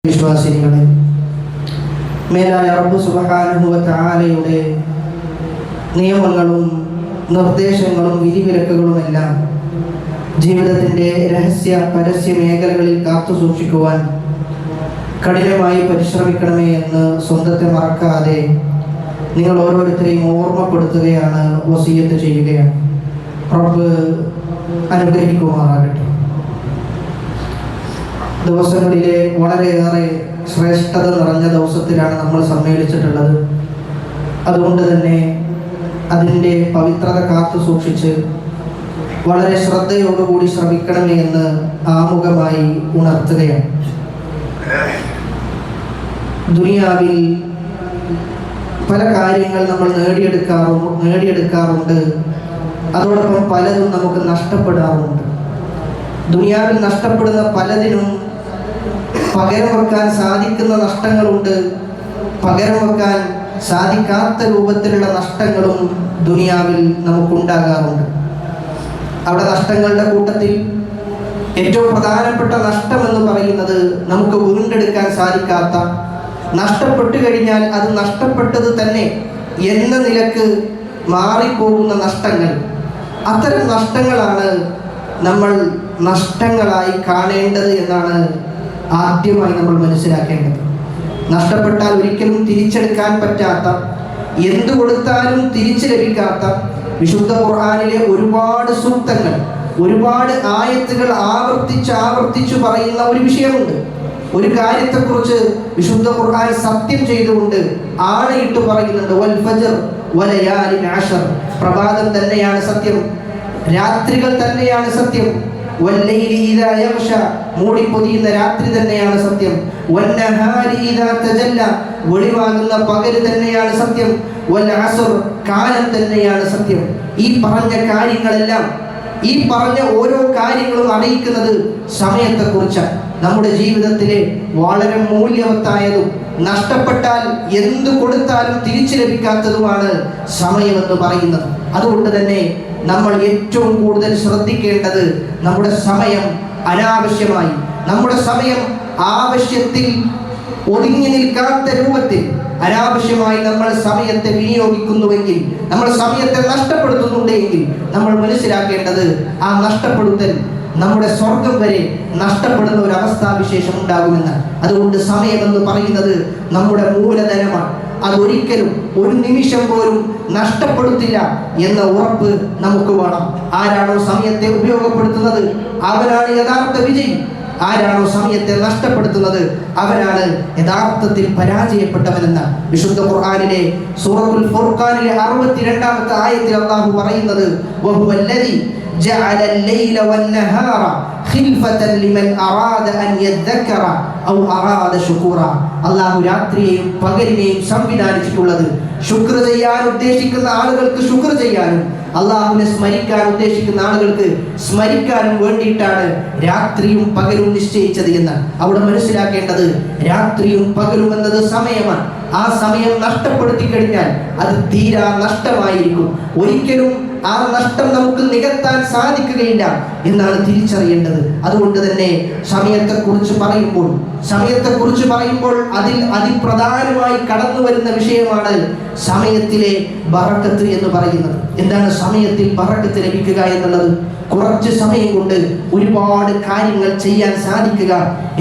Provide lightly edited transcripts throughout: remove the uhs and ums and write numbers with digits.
വിശ്വാസികളെ, മേലായ റബ്ബ് സുബ്ഹാനഹു വ തആലയുടെ നിയമങ്ങളും നിർദ്ദേശങ്ങളും വിധിവിലക്കുകളുമെല്ലാം ജീവിതത്തിൻ്റെ രഹസ്യ പരസ്യ മേഖലകളിൽ കാത്തു സൂക്ഷിക്കുവാൻ കഠിനമായി പരിശ്രമിക്കണമേ എന്ന് സ്വന്തത്തെ മറക്കാതെ നിങ്ങൾ ഓരോരുത്തരെയും ഓർമ്മപ്പെടുത്തുകയാണ്, വസിയത്ത് ചെയ്യുകയാണ്. റബ്ബ് അനുഗ്രഹിക്കുമാറാകട്ടെ. ദിവസങ്ങളിലെ വളരെയേറെ ശ്രേഷ്ഠത നിറഞ്ഞ ദിവസത്തിലാണ് നമ്മൾ സമ്മേളിച്ചിട്ടുള്ളത്. അതുകൊണ്ട് തന്നെ അതിൻ്റെ പവിത്രത കാത്തു സൂക്ഷിച്ച് വളരെ ശ്രദ്ധയോടുകൂടി ശ്രമിക്കണമേ എന്ന് ആമുഖമായി ഉണർത്തുകയാണ്. ദുനിയാവിൽ പല കാര്യങ്ങൾ നമ്മൾ നേടിയെടുക്കാറുണ്ട്. അതോടൊപ്പം പലതും നമുക്ക് നഷ്ടപ്പെടാറുണ്ട്. ദുനിയാവിൽ നഷ്ടപ്പെടുന്ന പലതിനും പകരം വെക്കാൻ സാധിക്കുന്ന നഷ്ടങ്ങളുണ്ട്. പകരം വെക്കാൻ സാധിക്കാത്ത രൂപത്തിലുള്ള നഷ്ടങ്ങളും ദുനിയാവിൽ നമുക്കുണ്ടാകാറുണ്ട്. അവിടെ നഷ്ടങ്ങളുടെ കൂട്ടത്തിൽ ഏറ്റവും പ്രധാനപ്പെട്ട നഷ്ടമെന്ന് പറയുന്നത് നമുക്ക് വീണ്ടെടുക്കാൻ സാധിക്കാത്ത, നഷ്ടപ്പെട്ടു കഴിഞ്ഞാൽ അത് നഷ്ടപ്പെട്ടത് തന്നെ എന്ന നിലക്ക് മാറിപ്പോകുന്ന നഷ്ടങ്ങൾ. അത്തരം നഷ്ടങ്ങളാണ് നമ്മൾ നഷ്ടങ്ങളായി കാണേണ്ടത് എന്നാണ് ആദ്യമായി നമ്മൾ മനസ്സിലാക്കേണ്ടത്. നഷ്ടപ്പെട്ടാൽ ഒരിക്കലും തിരിച്ചെടുക്കാൻ പറ്റാത്ത, എന്തു കൊടുത്താലും തിരിച്ചു ലഭിക്കാത്ത വിശുദ്ധ ഖുർആനിലെ ഒരുപാട് സൂക്തങ്ങൾ, ഒരുപാട് ആയത്തുകൾ ആവർത്തിച്ചു പറയുന്ന ഒരു വിഷയമുണ്ട്. ഒരു കാര്യത്തെക്കുറിച്ച് വിശുദ്ധ ഖുർആൻ സത്യം ചെയ്തുകൊണ്ട് ആണയിട്ട് പറയുന്നുണ്ട്. വൽ ഫജ്ർ വലയാലിൻ അശ്ർ, പ്രഭാതം തന്നെയാണ് സത്യം, രാത്രികൾ തന്നെയാണ് സത്യം. വല്ലൈലി ഇദാ യഗ്ഷ, മൂടിപ്പൊതിയുന്ന രാത്രി തന്നെയാണ് സത്യം. വന്നഹാരി ഇദാ തജല്ല, വെളിവാകുന്ന പകല് തന്നെയാണ് സത്യം. വൽ അസ്ർ, കാലം തന്നെയാണ് സത്യം. ഈ പറഞ്ഞ കാര്യങ്ങളെല്ലാം, ഈ പറഞ്ഞ ഓരോ കാര്യങ്ങളും അറിയിക്കുന്നത് സമയത്തെക്കുറിച്ചാണ്. നമ്മുടെ ജീവിതത്തിലെ വളരെ മൂല്യവത്തായതും നഷ്ടപ്പെട്ടാൽ എന്തു കൊടുത്താലും തിരിച്ചു ലഭിക്കാത്തതുമാണ് സമയമെന്ന് പറയുന്നത്. അതുകൊണ്ട് തന്നെ നമ്മൾ ഏറ്റവും കൂടുതൽ ശ്രദ്ധിക്കേണ്ടത് നമ്മുടെ സമയം അനാവശ്യമായി, നമ്മുടെ സമയം ആവശ്യത്തിൽ ഒതുങ്ങി നിൽക്കാത്ത രൂപത്തിൽ അനാവശ്യമായി നമ്മൾ സമയത്തെ വിനിയോഗിക്കുന്നുവെങ്കിൽ, നമ്മൾ സമയത്തെ നഷ്ടപ്പെടുത്തുന്നുണ്ടെങ്കിൽ നമ്മൾ മനസ്സിലാക്കേണ്ടത് ആ നഷ്ടപ്പെടുത്തൽ നമ്മുടെ സ്വർഗം വരെ നഷ്ടപ്പെടുന്ന ഒരു അവസ്ഥാവിശേഷം ഉണ്ടാകുമെന്ന്. അതുകൊണ്ട് സമയമെന്ന് പറയുന്നത് നമ്മുടെ മൂലധനമാണ്. അതൊരിക്കലും ഒരു നിമിഷം പോലും നഷ്ടപ്പെടുത്തില്ല എന്ന ഉറപ്പ് നമുക്ക് വേണം. ആരാണോ സമയത്തെ ഉപയോഗപ്പെടുത്തുന്നത് അവനാണ് യഥാർത്ഥ വിജയി. ആരാണോ സമയത്തെ നഷ്ടപ്പെടുത്തുന്നത് അവനാണ് യഥാർത്ഥത്തിൽ പരാജയപ്പെട്ടവനെന്ന് വിശുദ്ധ ഖുർആനിലെ സൂറത്തുൽ ഫുർഖാനിലെ 62-ാമത്തെ ആയത്തിൽ അല്ലാഹു പറയുന്നത്, വഹുവല്ലദി ജഅല അൽ-ലൈല വൻ-നഹാറ ഖിൽഫതൻ ലിമൻ അറാദ അൻ യദ്ദക്കറ ഔ അറാദ ശുകൂറ. അല്ലാഹു രാത്രിയെയും പകലിനെയും സംവിധാനിച്ചിട്ടുള്ളത് ശുക്ർ ചെയ്യാൻ ഉദ്ദേശിക്കുന്ന ആളുകൾക്ക് ശുക്ർ ചെയ്യാനും, അള്ളാഹുവിനെ സ്മരിക്കാൻ ഉദ്ദേശിക്കുന്ന ആളുകൾക്ക് സ്മരിക്കാനും വേണ്ടിയിട്ടാണ് രാത്രിയും പകലും നിശ്ചയിച്ചത് എന്ന്. അവിടെ മനസ്സിലാക്കേണ്ടത് രാത്രിയും പകലും എന്നത് സമയമാണ്. ആ സമയം നഷ്ടപ്പെടുത്തി കഴിഞ്ഞാൽ അത് തീരാ നഷ്ടമായിരിക്കും. ഒരിക്കലും ആ നഷ്ടം നമുക്ക് നികത്താൻ സാധിക്കുകയില്ല എന്നാണ് തിരിച്ചറിയേണ്ടത്. അതുകൊണ്ട് തന്നെ സമയത്തെക്കുറിച്ച് പറയുമ്പോൾ അതിൽ അതിപ്രധാനമായി കടന്നു വരുന്ന വിഷയമാണ് സമയത്തിലെ ബറക്കത്ത് എന്ന് പറയുന്നത്. എന്താണ് സമയത്തിൽ ബറക്കത്ത് ലഭിക്കുക എന്നുള്ളത്? കുറച്ച് സമയം കൊണ്ട് ഒരുപാട് കാര്യങ്ങൾ ചെയ്യാൻ സാധിക്കുക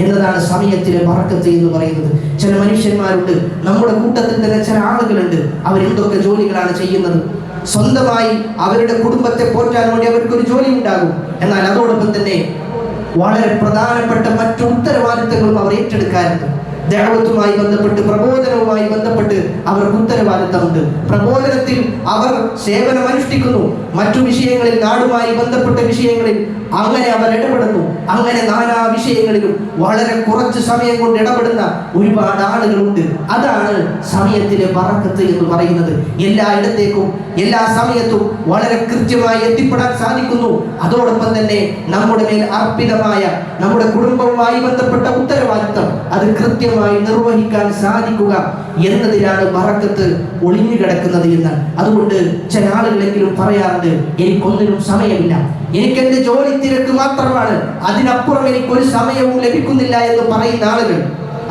എന്നതാണ് സമയത്തിലെ ബറക്കത്ത് എന്ന് പറയുന്നത്. ചില മനുഷ്യന്മാരുണ്ട്, നമ്മുടെ കൂട്ടത്തിൽ തന്നെ ചില ആളുകളുണ്ട്, അവരെന്തൊക്കെ ജോലികളാണ് ചെയ്യുന്നത്. സ്വന്തമായി അവരുടെ കുടുംബത്തെ പോറ്റാൻ വേണ്ടി അവർക്കൊരു ജോലി ഉണ്ടാകും. എന്നാൽ അതോടൊപ്പം തന്നെ വളരെ പ്രധാനപ്പെട്ട മറ്റു ഉത്തരവാദിത്തങ്ങളും അവർ ഏറ്റെടുക്കാറുണ്ട്. ദഅവത്തുമായി ബന്ധപ്പെട്ട്, പ്രബോധനവുമായി ബന്ധപ്പെട്ട് അവർക്ക് ഉത്തരവാദിത്തമുണ്ട്. പ്രബോധനത്തിൽ അവർ സേവനം അനുഷ്ഠിക്കുന്നു. മറ്റു വിഷയങ്ങളിൽ, നാടുമായി ബന്ധപ്പെട്ട വിഷയങ്ങളിൽ അങ്ങനെ അവർ ഇടപെടുന്നു. അങ്ങനെ നാനാ വിഷയങ്ങളിലും വളരെ കുറച്ച് സമയം കൊണ്ട് ഇടപെടുന്ന ഒരുപാട് ആളുകളുണ്ട്. അതാണ് സമയത്തിലെ ബറക്കത്ത് എന്ന് പറയുന്നത്. എല്ലായിടത്തേക്കും എല്ലാ സമയത്തും വളരെ കൃത്യമായി എത്തിപ്പെടാൻ സാധിക്കുന്നു. അതോടൊപ്പം തന്നെ നമ്മുടെ മേൽ അർപ്പിതമായ നമ്മുടെ കുടുംബവുമായി ബന്ധപ്പെട്ട ഉത്തരവാദിത്തം അത് കൃത്യമായി നിർവഹിക്കാൻ സാധിക്കുക എന്നതിലാണ് ബറക്കത്ത് ഒളിഞ്ഞു കിടക്കുന്നത് എന്ന്. അതുകൊണ്ട് ചില ആളുകളെങ്കിലും പറയാറുണ്ട്, എനിക്കൊന്നിനും സമയമില്ല, എനിക്കെന്റെ ജോലി തിരക്ക് മാത്രമാണ്, അതിനപ്പുറം എനിക്കൊരു സമയവും ലഭിക്കുന്നില്ല എന്ന് പറയുന്ന ആളുകൾ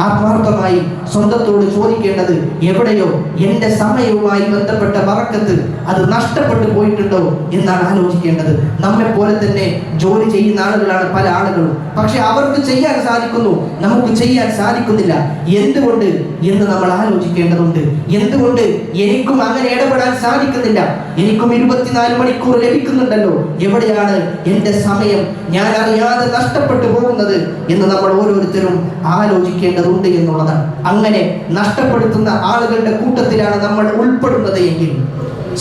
ആത്മാർത്ഥമായി സ്വന്തത്തോട് ചോദിക്കേണ്ടത്, എവിടെയോ എൻ്റെ സമയവുമായി ബന്ധപ്പെട്ട ബറക്കത്ത് അത് നഷ്ടപ്പെട്ടു പോയിട്ടുണ്ടോ എന്നാണ് ആലോചിക്കേണ്ടത്. നമ്മെ പോലെ തന്നെ ജോലി ചെയ്യുന്ന ആളുകളാണ് പല ആളുകളും. പക്ഷെ അവർക്ക് ചെയ്യാൻ സാധിക്കുന്നു, നമുക്ക് ചെയ്യാൻ സാധിക്കുന്നില്ല. എന്തുകൊണ്ട് എന്ന് നമ്മൾ ആലോചിക്കേണ്ടതുണ്ട്. എന്തുകൊണ്ട് എനിക്കും അങ്ങനെ ഇടപെടാൻ സാധിക്കുന്നില്ല? എനിക്കും 24 മണിക്കൂർ ലഭിക്കുന്നുണ്ടല്ലോ, എവിടെയാണ് എൻ്റെ സമയം ഞാൻ അറിയാതെ നഷ്ടപ്പെട്ടു പോകുന്നത് എന്ന് നമ്മൾ ഓരോരുത്തരും ആലോചിക്കേണ്ടതുണ്ട് എന്നുള്ളതാണ്. അങ്ങനെ നഷ്ടപ്പെടുത്തുന്ന ആളുകളുടെ കൂട്ടത്തിലാണ് നമ്മൾ ഉൾപ്പെടുന്നത് എങ്കിൽ,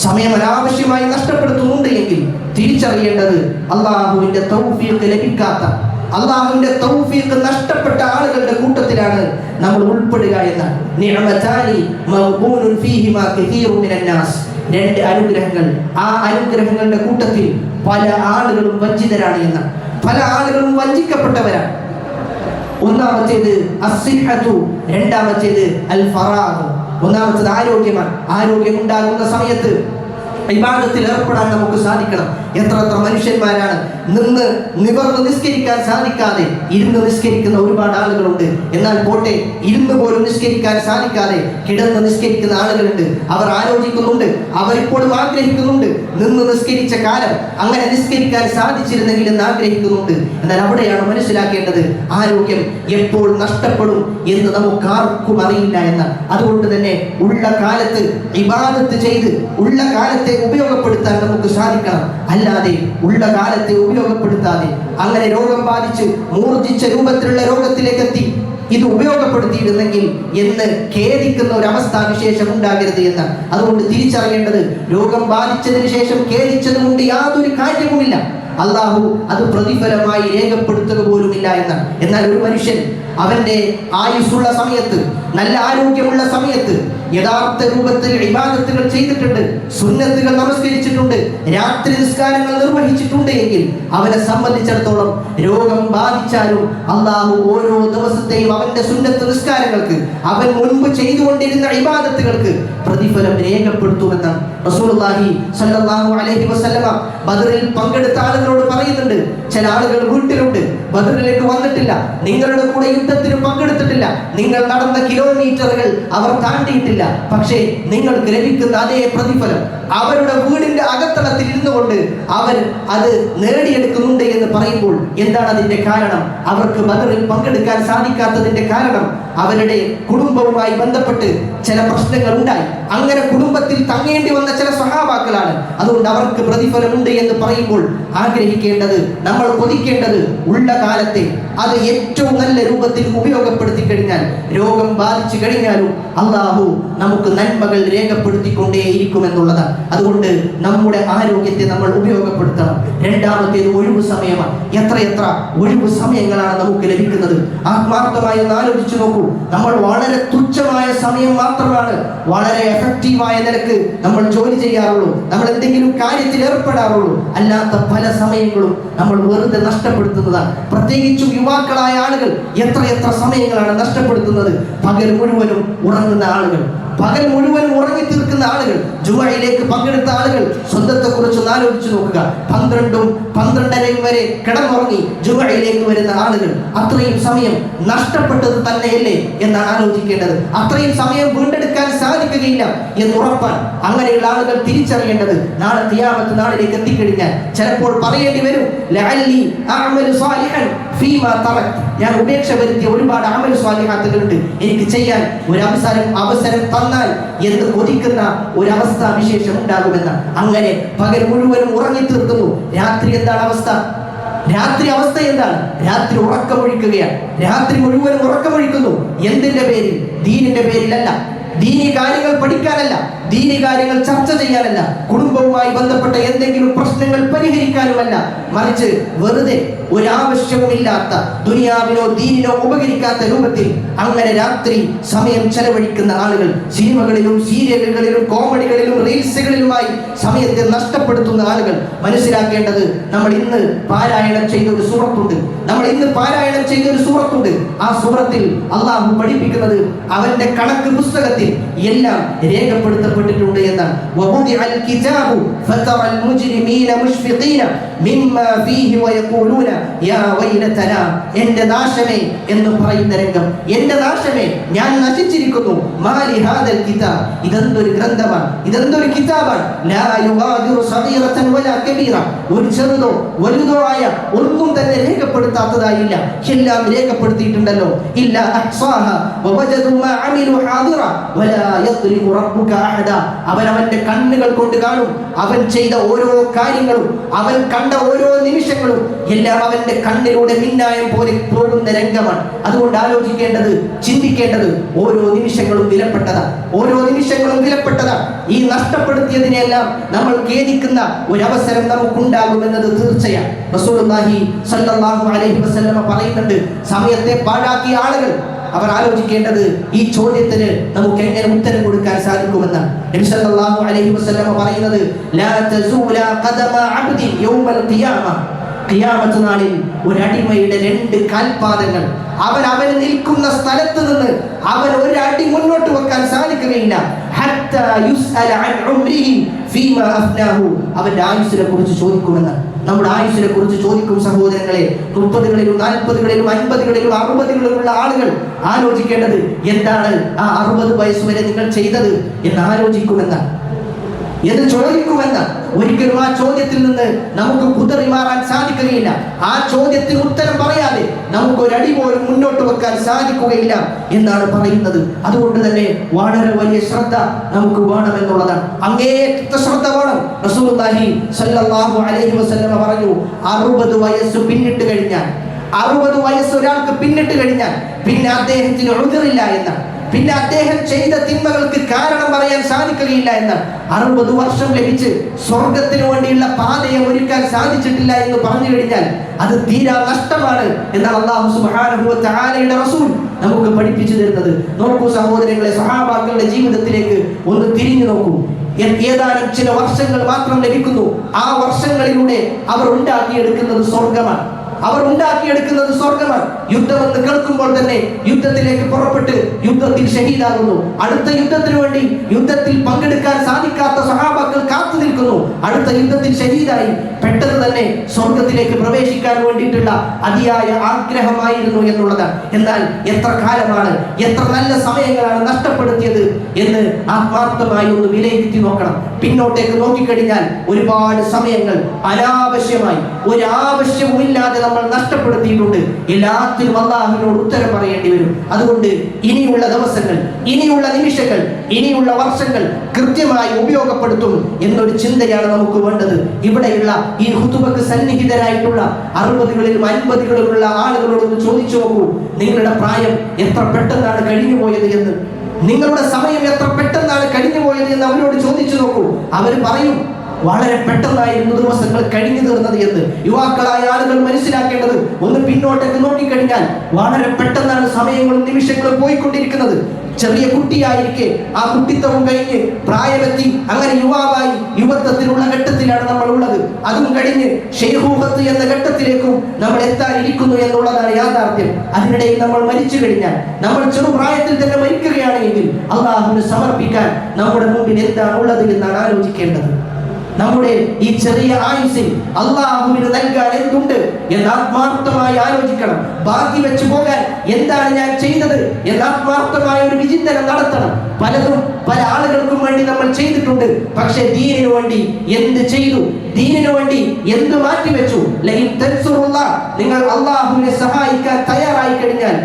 സമയം അനാവശ്യമായി നഷ്ടപ്പെടുത്തുന്നുണ്ട് എങ്കിൽ തിരിച്ചറിയേണ്ടത് അള്ളാഹുവിന്റെ തൗഫീഖ് ലഭിക്കാത്ത, അള്ളാഹുവിന്റെ തൗഫീഖ് നഷ്ടപ്പെട്ട ആളുകളുടെ കൂട്ടത്തിലാണ് നമ്മൾ ഉൾപ്പെടുക എന്നാണ്. നിഅമതാനി മഗ്ബൂനുൻ ഫീഹിമാ കസീറുൻ മിനൻ നാസ്. 2 അനുഗ്രഹങ്ങൾ, ആ അനുഗ്രഹങ്ങളുടെ കൂട്ടത്തിൽ പല ആളുകളും വഞ്ചിതരാണ് എന്നാണ്. പല ആളുകളും വഞ്ചിക്കപ്പെട്ടവരാണ്. ഒന്നാമത്തേത് അസ്സിഹ്ഹതു, രണ്ടാമത്തേത് അൽ ഫറാഗ്. ഒന്നാമത്തേത് ആരോഗ്യമാണ്. ആരോഗ്യം ഉണ്ടാകുന്ന സമയത്ത് ഇബാദത്തിൽ ഏർപ്പെടാൻ നമുക്ക് സാധിക്കണം. എത്ര മനുഷ്യന്മാരാണ് നിന്ന് നിവർന്ന് നിസ്കരിക്കാൻ സാധിക്കാതെ ഇരുന്ന് നിസ്കരിക്കുന്ന ഒരുപാട് ആളുകളുണ്ട്. എന്നാൽ പോട്ടെ, ഇരുന്ന് പോലും നിസ്കരിക്കാൻ സാധിക്കാതെ കിടന്ന് നിസ്കരിക്കുന്ന ആളുകളുണ്ട്. അവർ ആലോചിക്കുന്നുണ്ട്, അവരിപ്പോഴും ആഗ്രഹിക്കുന്നുണ്ട്, നിന്ന് നിസ്കരിച്ച കാലം അങ്ങനെ നിസ്കരിക്കാൻ സാധിച്ചിരുന്നെങ്കിൽ എന്ന് ആഗ്രഹിക്കുന്നുണ്ട്. എന്നാൽ അവിടെയാണ് മനസ്സിലാക്കേണ്ടത്, ആരോഗ്യം എപ്പോൾ നഷ്ടപ്പെടും എന്ന് നമുക്കാർക്കും അറിയില്ല എന്നാണ്. അതുകൊണ്ട് തന്നെ ഉള്ള കാലത്ത് ഇബാദത്ത് ചെയ്ത് ഉള്ള കാലത്തെ ഉപയോഗപ്പെടുത്താൻ നമുക്ക് സാധിക്കണം. അല്ലാതെ ഉള്ള കാലത്തെ ഉപയോഗപ്പെടുത്താതെ അങ്ങനെ രോഗം ബാധിച്ച് മൂർജിച്ച രൂപത്തിലുള്ള രോഗത്തിലേക്ക് എത്തി ഇത് ഉപയോഗപ്പെടുത്തിയിരുന്നെങ്കിൽ എന്ന് ഖേദിക്കുന്ന ഒരു അവസ്ഥാവിശേഷം ഉണ്ടാകരുത് എന്നാണ്. അതുകൊണ്ട് തിരിച്ചറിയേണ്ടത്, രോഗം ബാധിച്ചതിന് ശേഷം ഖേദിച്ചതുകൊണ്ട് യാതൊരു കാര്യവുമില്ല. അള്ളാഹു അത് പ്രതിഫലമായി രേഖപ്പെടുത്തുക പോലുമില്ല എന്നാണ്. എന്നാൽ ഒരു മനുഷ്യൻ അവന്റെ ആയുസ്സുള്ള സമയത്ത്, നല്ല ആരോഗ്യമുള്ള സമയത്ത് യഥാർത്ഥ രൂപത്തിൽ ഇബാദത്തുകൾ ചെയ്തിട്ടുണ്ട്, സുന്നത്തുകൾ നമസ്കരിച്ചിട്ടുണ്ട്, രാത്രി നിസ്കാരങ്ങൾ നിർവഹിച്ചിട്ടുണ്ട് എങ്കിൽ അവനെ സംബന്ധിച്ചിടത്തോളം രോഗം ബാധിച്ചാലും അള്ളാഹു ഓരോ ദിവസത്തെയും അവന്റെ സുന്നത്ത് നിസ്കാരങ്ങൾക്ക്, അവൻ മുൻപ് ചെയ്തുകൊണ്ടിരുന്ന ഇബാദത്തുകൾക്ക് പ്രതിഫലം രേഖപ്പെടുത്തുമെന്നാണ് റസൂലുള്ളാഹി സ്വല്ലല്ലാഹു അലൈഹി വസല്ലമ ബദറിൽ പങ്കെടുത്ത ആളുകളോട് പറയുന്നുണ്ട്. ചില ആളുകൾ വീട്ടിലുണ്ട്, ബദറിലേക്ക് വന്നിട്ടില്ല, നിങ്ങളുടെ കൂടെ യുദ്ധത്തിന് പങ്കെടുത്തിട്ടില്ല, നിങ്ങൾ നടന്ന കിലോമീറ്ററുകൾ അവർ താണ്ടിയിട്ടില്ല, പക്ഷേ നിങ്ങൾക്ക് ലഭിക്കുന്ന അതേ പ്രതിഫലം അവരുടെ വീടിന്റെ അകത്തളത്തിൽ ഇരുന്നു കൊണ്ട് അവർ അത് നേടിയെടുക്കുന്നുണ്ട് എന്ന് പറയുമ്പോൾ എന്താണ് അതിന്റെ കാരണം? അവർക്ക് ബദറിൽ പങ്കെടുക്കാൻ സാധിക്കാത്തതിന്റെ കാരണം അവരുടെ കുടുംബവുമായി ബന്ധപ്പെട്ട് ചില പ്രശ്നങ്ങൾ ഉണ്ടായി. അങ്ങനെ കുടുംബത്തിൽ തങ്ങേണ്ടി വന്ന ചില സ്വഹാബാക്കളാണ്. അതുകൊണ്ട് അവർക്ക് പ്രതിഫലമുണ്ട് എന്ന് പറയുമ്പോൾ ആഗ്രഹിക്കേണ്ടത്, നമ്മൾ കൊതിക്കേണ്ടത്, ഉള്ള കാലത്തെ അത് ഏറ്റവും നല്ല രൂപത്തിൽ ഉപയോഗപ്പെടുത്തി കഴിഞ്ഞാൽ, രോഗം ബാധിച്ചു കഴിഞ്ഞാലും അള്ളാഹു നമുക്ക് നന്മകൾ രേഖപ്പെടുത്തിക്കൊണ്ടേയിരിക്കുമെന്നുള്ളതാണ്. അതുകൊണ്ട് നമ്മുടെ ആരോഗ്യത്തെ നമ്മൾ ഉപയോഗപ്പെടുത്തണം. രണ്ടാമത്തേത് ഒഴിവു സമയമാണ്. എത്രയെത്ര ഒഴിവു സമയങ്ങളാണ് നമുക്ക് ലഭിക്കുന്നത്? ആത്മാർത്ഥമായി ഒന്ന് ആലോചിച്ചു നോക്കൂ. നമ്മൾ വളരെ തുച്ഛമായ സമയം മാത്രമാണ് വളരെ എഫക്റ്റീവായ നിലക്ക് നമ്മൾ ജോലി ചെയ്യാറുള്ളൂ, നമ്മൾ എന്തെങ്കിലും കാര്യത്തിൽ ഏർപ്പെടാറുള്ളൂ. അല്ലാത്ത പല സമയങ്ങളും നമ്മൾ വെറുതെ നഷ്ടപ്പെടുത്തുന്നതാണ്. പ്രത്യേകിച്ചും യുവാക്കളായ ആളുകൾ എത്രയെത്ര സമയങ്ങളാണ് നഷ്ടപ്പെടുത്തുന്നത്? പകൽ മുഴുവനും ഉറങ്ങുന്ന ആളുകൾ, പകൽ മുഴുവനും ഉറങ്ങി തീർക്കുന്ന ആളുകൾ, ജുമയിലേക്ക് പങ്കെടുത്ത ആളുകൾ, സ്വന്തത്തെ കുറിച്ച് ആലോചിച്ചു നോക്കുക. 12ഉം 12:30 വരെ കിടന്നുറങ്ങി ജുമയിലേക്ക് വരുന്ന ആളുകൾ, അത്രയും സമയം നഷ്ടപ്പെട്ടത് തന്നെയല്ലേ എന്നാണ് ആലോചിക്കേണ്ടത്. അത്രയും സമയം വീണ്ടെടുക്കാൻ സാധിക്കുകയില്ല എന്ന് ഉറപ്പാൻ അങ്ങനെയുള്ള ആളുകൾ തിരിച്ചറിയേണ്ടത്, നാളെ ഖിയാമത്ത് നാളിലേക്ക് എത്തിക്കഴിഞ്ഞാൽ ചിലപ്പോൾ പറയേണ്ടി വരും, ലഅല്ലി അഅമലു സാലിഹൻ ഫീമാ തറക്, ഞാൻ ഉപേക്ഷ വരുത്തിയ ഒരുപാട് അമൽ സ്വാലിഹാത്തുകളുണ്ട്, എനിക്ക് ചെയ്യാൻ ഒരു അവസരം തന്നാൽ എന്ന് കൊതിക്കുന്ന ഒരവസ്ഥ വിശേഷം ഉണ്ടാകുമെന്ന്. അങ്ങനെ പകൽ മുഴുവനും ഉറങ്ങി തീർക്കുന്നു. രാത്രി എന്താണ് അവസ്ഥ? രാത്രി അവസ്ഥ എന്താണ്? രാത്രി ഉറക്കമൊഴിക്കുകയാണ്. രാത്രി മുഴുവനും ഉറക്കമൊഴിക്കുന്നു. എന്തിന്റെ പേരിൽ? ദീനിന്റെ പേരിലല്ല, ദീനി കാര്യങ്ങൾ പഠിക്കാനല്ല, ദീനി കാര്യങ്ങൾ ചർച്ച ചെയ്യാനല്ല, കുടുംബവുമായി ബന്ധപ്പെട്ട എന്തെങ്കിലും പ്രശ്നങ്ങൾ പരിഹരിക്കാനുമല്ല, മറിച്ച് വെറുതെ ഒരാവശ്യവുമില്ലാത്ത, ദുനിയാവിനോ ദീനിനോ ഉപകരിക്കാത്ത രൂപത്തിൽ അങ്ങനെ രാത്രി സമയം ചെലവഴിക്കുന്ന ആളുകൾ, സിനിമകളിലും സീരിയലുകളിലും കോമഡികളിലും റീൽസുകളിലുമായി സമയത്തെ നഷ്ടപ്പെടുത്തുന്ന ആളുകൾ മനസ്സിലാക്കേണ്ടത്, നമ്മൾ ഇന്ന് പാരായണം ചെയ്ത ഒരു സൂറത്തുണ്ട്, ആ സൂറത്തിൽ അള്ളാഹു പഠിപ്പിക്കുന്നത് അവന്റെ കണക്ക് പുസ്തകത്തിൽ എല്ലാം രേഖപ്പെടുത്തപ്പെട്ടിട്ടുണ്ട് എന്നാണ്. മിമ്മാ ഫീഹി വയഖൂലൂന യാ വൈലതനാ, എന്റെ നാശമേ എന്ന് പറയുന്ന രംഗം. എന്റെ നാശമേ, ഞാൻ നശിച്ചിരിക്കുന്നു. മാലി ഹാദൽ കിതാബ്, ഇതെന്തൊരു ഗ്രന്ഥമാണ്, ഇതെന്തൊരു കിതാബാണ്. ലാ യുഗാദിറു സഗീറതൻ വലാ കബീറ, ഒരു ചെറുതോ വലുതോ ആയ ഒന്നും തന്നെ രേഖപ്പെടുത്താത്തതായില്ല. എല്ലാം രേഖപ്പെടുത്തിയിട്ടുണ്ടല്ലോ. ഇല്ലാ അഹ്സാഹ വവജദു മാ അമിലു ഹാദിറ വലാ യദ്ലിമു റബ്ബുക അഹദ, അവന്റെ കണ്ണുകൾ കൊണ്ട് കാണും. അവൻ ചെയ്ത ഓരോ കാര്യങ്ങളും, അവൻ കണ്ട ഓരോ നിമിഷങ്ങളും എല്ലാം അവന്റെ കണ്ണിലൂടെ മിന്നായം പോലെ പോകുന്ന രംഗമാണ്. അതുകൊണ്ട് ആലോചിക്കേണ്ടത്, ചിന്തിക്കേണ്ടത്, ഓരോ നിമിഷങ്ങളും വിലപ്പെട്ടതാ, ഓരോ നിമിഷങ്ങളും വിലപ്പെട്ടതാ. ഈ നഷ്ടപ്പെടുത്തിയതിനെല്ലാം നമ്മൾ ഖേദിക്കുന്ന ഒരവസരം നമുക്കുണ്ടാകുമെന്നത് തീർച്ചയാണ്. റസൂലുള്ളാഹി സ്വല്ലല്ലാഹു അലൈഹി വസല്ലമ പറയുന്നുണ്ട്, സമയത്തെ പാഴാക്കിയ ആളുകൾ അവർ ആലോചിക്കേണ്ടത് ഈ ചോദ്യത്തിന് നമുക്ക് എങ്ങനെ ഉത്തരം കൊടുക്കാൻ സാധിക്കുമെന്നാണ്. നബി സല്ലല്ലാഹു അലൈഹി വസല്ലമ പറയുന്നത്, ലാ തസൂല ഖദമ അബ്ദി യൗമൽ ഖിയാമ, ഖിയാമത്ത് നാളിൽ ഒരു അടിമയുടെ 2 കാൽപാദങ്ങൾ അവൻ നിൽക്കുന്ന സ്ഥലത്ത് നിന്ന് അവൻ ഒരടി മുന്നോട്ട് വെക്കാൻ സാധിക്കുകയില്ല. ഹത്താ യുസ്അല അൻ ഉംരിഹി ഫീമാ അഫ്നാഹു, അവന്റെ ആയുസ്സിനെ കുറിച്ച് ചോദിക്കുമെന്ന്. നമ്മുടെ ആയുസ്സിനെ കുറിച്ച് ചോദിക്കും സഹോദരങ്ങളെ. 30കളിലും 40കളിലും 50കളിലും 60കളിലുമുള്ള ആളുകൾ ആലോചിക്കേണ്ടത് എന്താണ് ആ 60 വയസ്സ് വരെ നിങ്ങൾ ചെയ്തത് എന്ന് ആലോചിക്കുമെന്ന്, എന്ന് ചോദിക്കുമെന്ന്. ഒരിക്കലും ആ ചോദ്യത്തിൽ നിന്ന് നമുക്ക് കുതറി മാറാൻ സാധിക്കുകയില്ല. ആ ചോദ്യത്തിന് ഉത്തരം പറയാതെ നമുക്ക് ഒരടി പോലും മുന്നോട്ട് വെക്കാൻ സാധിക്കുകയില്ല എന്നാണ് പറയുന്നത്. അതുകൊണ്ട് തന്നെ വളരെ വലിയ ശ്രദ്ധ നമുക്ക് വേണമെന്നുള്ളതാണ്. അങ്ങേയറ്റത്തെ ശ്രദ്ധ വേണം. റസൂലുള്ളാഹി സ്വല്ലല്ലാഹു അലൈഹി വസല്ലമ പറഞ്ഞു, 60 വയസ്സ് പിന്നിട്ട് കഴിഞ്ഞാൽ, 60 വയസ്സ് ഒരാൾക്ക് പിന്നിട്ട് കഴിഞ്ഞാൽ പിന്നെ അദ്ദേഹത്തിന് ഉദ്റില്ല എന്നാണ്. പിന്നെ അദ്ദേഹം ചെയ്ത തിന്മകൾക്ക് കാരണം പറയാൻ സാധിക്കുകയില്ല എന്ന്. 60 വർഷം ലഭിച്ച് സ്വർഗത്തിന് വേണ്ടിയുള്ള പാതയെ ഒരുക്കാൻ സാധിച്ചിട്ടില്ല എന്ന് പറഞ്ഞു കഴിഞ്ഞാൽ അത് തീരാ നഷ്ടമാണ് എന്നാണ് അല്ലാഹു സുബ്ഹാനഹു വ തആലയുടെ റസൂൽ നമുക്ക് പഠിപ്പിച്ചു തരുന്നത്. നോക്കൂ സഹോദരങ്ങളെ, സ്വഹാബാക്കളുടെ ജീവിതത്തിലേക്ക് ഒന്ന് തിരിഞ്ഞു നോക്കൂ. ഏതാനും ചില വർഷങ്ങൾ മാത്രം ലഭിക്കുന്നു. ആ വർഷങ്ങളിലൂടെ അവർ ഉണ്ടാക്കിയെടുക്കുന്നത് സ്വർഗമാണ്. അവർ ഉണ്ടാക്കിയെടുക്കുന്നത് സ്വർഗമാണ്. യുദ്ധമെന്ന് കേൾക്കുമ്പോൾ തന്നെ യുദ്ധത്തിലേക്ക് പുറപ്പെട്ട് യുദ്ധത്തിൽ ഷഹീദാകുന്നു. അടുത്ത യുദ്ധത്തിന് വേണ്ടി യുദ്ധത്തിൽ പങ്കെടുക്കാൻ സാധിക്കാത്ത സഹാബാക്കൾ കാത്തു നിൽക്കുന്നു. അടുത്ത യുദ്ധത്തിൽ ഷഹീദായി പെട്ടെന്ന് തന്നെ സ്വർഗത്തിലേക്ക് പ്രവേശിക്കാൻ വേണ്ടിയിട്ടുള്ള അതിയായ ആഗ്രഹമായിരുന്നു എന്നുള്ളതാണ്. എന്നാൽ എത്ര കാലമാണ്, എത്ര നല്ല സമയങ്ങളാണ് നഷ്ടപ്പെടുത്തിയത് എന്ന് ആത്മാർത്ഥമായി ഒന്ന് വിലയിരുത്തി നോക്കണം. പിന്നോട്ടേക്ക് നോക്കിക്കഴിഞ്ഞാൽ ഒരുപാട് സമയങ്ങൾ അനാവശ്യമായി, ഒരാവശ്യവുമില്ലാതെ നമ്മൾ നഷ്ടപ്പെടുത്തിയിട്ടുണ്ട്. എല്ലാത്തിനും അല്ലാഹുവിനോട് ഉത്തരം പറയേണ്ടി വരും. അതുകൊണ്ട് ഇനിയുള്ള ദിവസങ്ങൾ, ഇനിയുള്ള നിമിഷങ്ങൾ, ഇനിയുള്ള വർഷങ്ങൾ കൃത്യമായി ഉപയോഗപ്പെടുത്തും എന്നൊരു ചിന്തയാണ് നമുക്ക് വേണ്ടത്. ഇവിടെയുള്ള ഈ ഖുതുബക്ക് സന്നിഹിതരായിട്ടുള്ള 60കളിലും 50കളിലുള്ള ആളുകളോടൊന്ന് ചോദിച്ചു നോക്കൂ, നിങ്ങളുടെ പ്രായം എത്ര പെട്ടെന്നാണ് കഴിഞ്ഞു പോയത് എന്ന്, നിങ്ങളുടെ സമയം എത്ര പെട്ടെന്നാണ് കഴിഞ്ഞു പോയത് എന്ന് അവരോട് ചോദിച്ചു നോക്കൂ. അവർ പറയും, വളരെ പെട്ടെന്നായിരുന്നു ദിവസങ്ങൾ കഴിഞ്ഞു തീർന്നത് എന്ന്. യുവാക്കളായ ആളുകൾ മനസ്സിലാക്കേണ്ടത്, ഒന്ന് പിന്നോട്ടേക്ക് നോക്കിക്കഴിഞ്ഞാൽ വളരെ പെട്ടെന്നാണ് സമയങ്ങളും നിമിഷങ്ങളും പോയിക്കൊണ്ടിരിക്കുന്നത്. ചെറിയ കുട്ടിയായിരിക്കെ ആ കുട്ടിത്തവും കഴിഞ്ഞ് പ്രായമെത്തി അങ്ങനെ യുവാവായി യുവത്വത്തിലുള്ള ഘട്ടത്തിലാണ് നമ്മൾ ഉള്ളത്. അതും കഴിഞ്ഞ് ഷൈഖൂഖത്ത് എന്ന ഘട്ടത്തിലേക്കും നമ്മൾ എത്താനിരിക്കുന്നു എന്നുള്ളതാണ് യാഥാർത്ഥ്യം. അതിനിടയിൽ നമ്മൾ മരിച്ചു കഴിഞ്ഞാൽ, നമ്മൾ ചെറുപ്രായത്തിൽ തന്നെ മരിക്കുകയാണെങ്കിൽ അല്ലാഹുവിന് സമർപ്പിക്കാൻ നമ്മുടെ മുമ്പിൽ എന്താണ് ഉള്ളത് എന്നാണ് ആലോചിക്കേണ്ടത്. നമ്മുടെ ഈ ചെറിയ ആയുസ്സിൽ അല്ലാഹുവിന് നൽകാൻ എന്തുണ്ട് എന്ന് ആത്മാർത്ഥമായി ആലോചിക്കണം. ബാക്കി വെച്ചു പോകാൻ എന്താണ് ഞാൻ ചെയ്തത് എന്ന് ആത്മാർത്ഥമായ ഒരു വിചിന്തനം നടത്തണം. പലതും പല ആളുകൾക്കും വേണ്ടി നമ്മൾ ചെയ്തിട്ടുണ്ട്. പക്ഷേ ദീനിനു വേണ്ടി എന്ത് ചെയ്തു, ദീനിനു വേണ്ടി എന്ത് മാറ്റിവെച്ചു? നിങ്ങൾ അല്ലാഹുവിനെ സഹായിക്കാൻ തയ്യാറായി കഴിഞ്ഞാൽ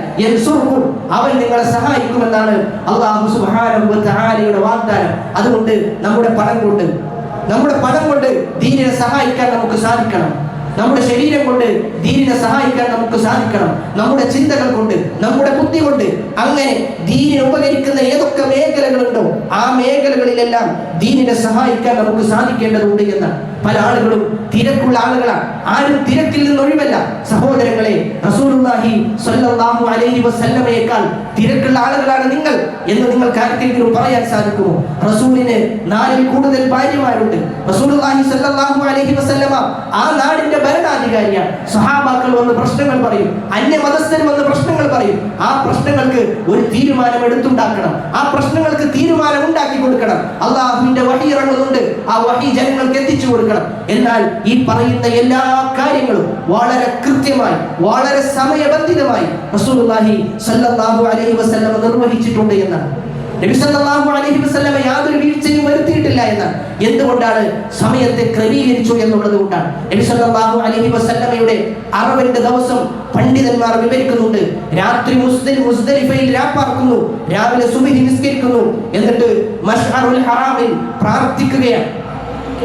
അവൻ നിങ്ങളെ സഹായിക്കുമെന്നാണ് അല്ലാഹു സുബ്ഹാനഹു വ തആലയുടെ വാഗ്ദാനം. അതുകൊണ്ട് നമ്മുടെ പണം കൊണ്ട് ദീനിനെ സഹായിക്കാൻ നമുക്ക് സാധിക്കണം. നമ്മുടെ ശരീരം കൊണ്ട് ദീനിനെ സഹായിക്കാൻ നമുക്ക് സാധിക്കണം. നമ്മുടെ ചിന്തകൾ കൊണ്ട്, നമ്മുടെ ബുദ്ധി കൊണ്ട്, അങ്ങനെ ദീനിനെ ഉപകരിക്കുന്ന ഏതൊക്കെ മേഖലകളുണ്ടോ ആ മേഖലകളിലെല്ലാം ദീനിനെ സഹായിക്കാൻ നമുക്ക് സാധിക്കേണ്ടതുണ്ട് എന്ന്. പല ആളുകളും തിരക്കുള്ള ആളുകളാണ്. ആരും തിരക്കിൽ നിന്ന് ഒഴിവല്ല സഹോദരങ്ങളെ. റസൂലുള്ളാഹി സ്വല്ലല്ലാഹു അലൈഹി വസല്ലമയേക്കാൾ തിരക്കുള്ള ആളുകളാണ് നിങ്ങൾ എന്ന് നിങ്ങൾക്ക് ആർക്കെങ്കിലും പറയാൻ സാധിക്കുമോ? റസൂലിന് 4ൽ കൂടുതൽ ഭാര്യമാരുണ്ട്. റസൂലുള്ളാഹി സ്വല്ലല്ലാഹു അലൈഹി വസല്ലമ ആ നാടിന്റെ ഭരണാധികാരിയാണ്. സഹാബാക്കൾ വന്ന് പ്രശ്നങ്ങൾ പറയും, അന്യമതസ്ഥർ വന്ന് പ്രശ്നങ്ങൾ പറയും. ആ പ്രശ്നങ്ങൾക്ക് ഒരു തീരുമാനം എടുത്തുണ്ടാക്കണം, ആ പ്രശ്നങ്ങൾക്ക് തീരുമാനം ഉണ്ടാക്കി കൊടുക്കണം. അള്ളാഹുവിന്റെ വഹി ഇറങ്ങുന്നുണ്ട്, ആ വഹി ജനങ്ങൾക്ക് എത്തിച്ചു കൊടുക്കണം. എന്നാൽ ഈ പറയുന്ന എല്ലാ കാര്യങ്ങളും വളരെ കൃത്യമായി, വളരെ സമയബന്ധിതമായി റസൂലുള്ളാഹി സ്വല്ലല്ലാഹു അലൈഹി വസല്ലം നിർവഹിച്ചിട്ടുണ്ട് എന്നാണ്. നബി സല്ലല്ലാഹു അലൈഹി വസല്ലം യാതൊരു വീഴ്ചയും വരുത്തിയിട്ടില്ല എന്നാണ്. എന്തുകൊണ്ടാണ്? സമയത്തെ ക്രമീകരിച്ചു എന്നുള്ളത് കൊണ്ടാണ്. നബി സല്ലല്ലാഹു അലൈഹി വസല്ലമയുടെ അറവിന്റെ ദിവസം പണ്ഡിതന്മാർ വിവരിക്കുന്നുണ്ട്. രാത്രി മുസ്ദലിഫയിൽ രാപ്പാർക്കുന്നു, രാവിലെ സുബ്ഹി നിസ്കരിക്കുന്നു, എന്നിട്ട് മശ്അറുൽ ഹറാമിൽ പ്രാർത്ഥിക്കുകയാണ്.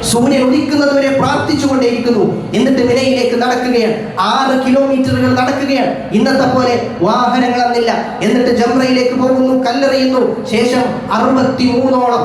സൂര്യൻ ഉദിക്കുന്നത് വരെ പ്രാർത്ഥിച്ചുകൊണ്ടേയിരിക്കുന്നു. എന്നിട്ട് മിനയിലേക്ക് നടക്കുകയാണ്. 6 കിലോമീറ്ററുകൾ നടക്കുകയാണ്. ഇന്നത്തെ പോലെ വാഹനങ്ങൾ അന്നില്ല. എന്നിട്ട് ജംറയിലേക്ക് പോകുന്നു, കല്ലെറിയുന്നു. ശേഷം 63ഓളം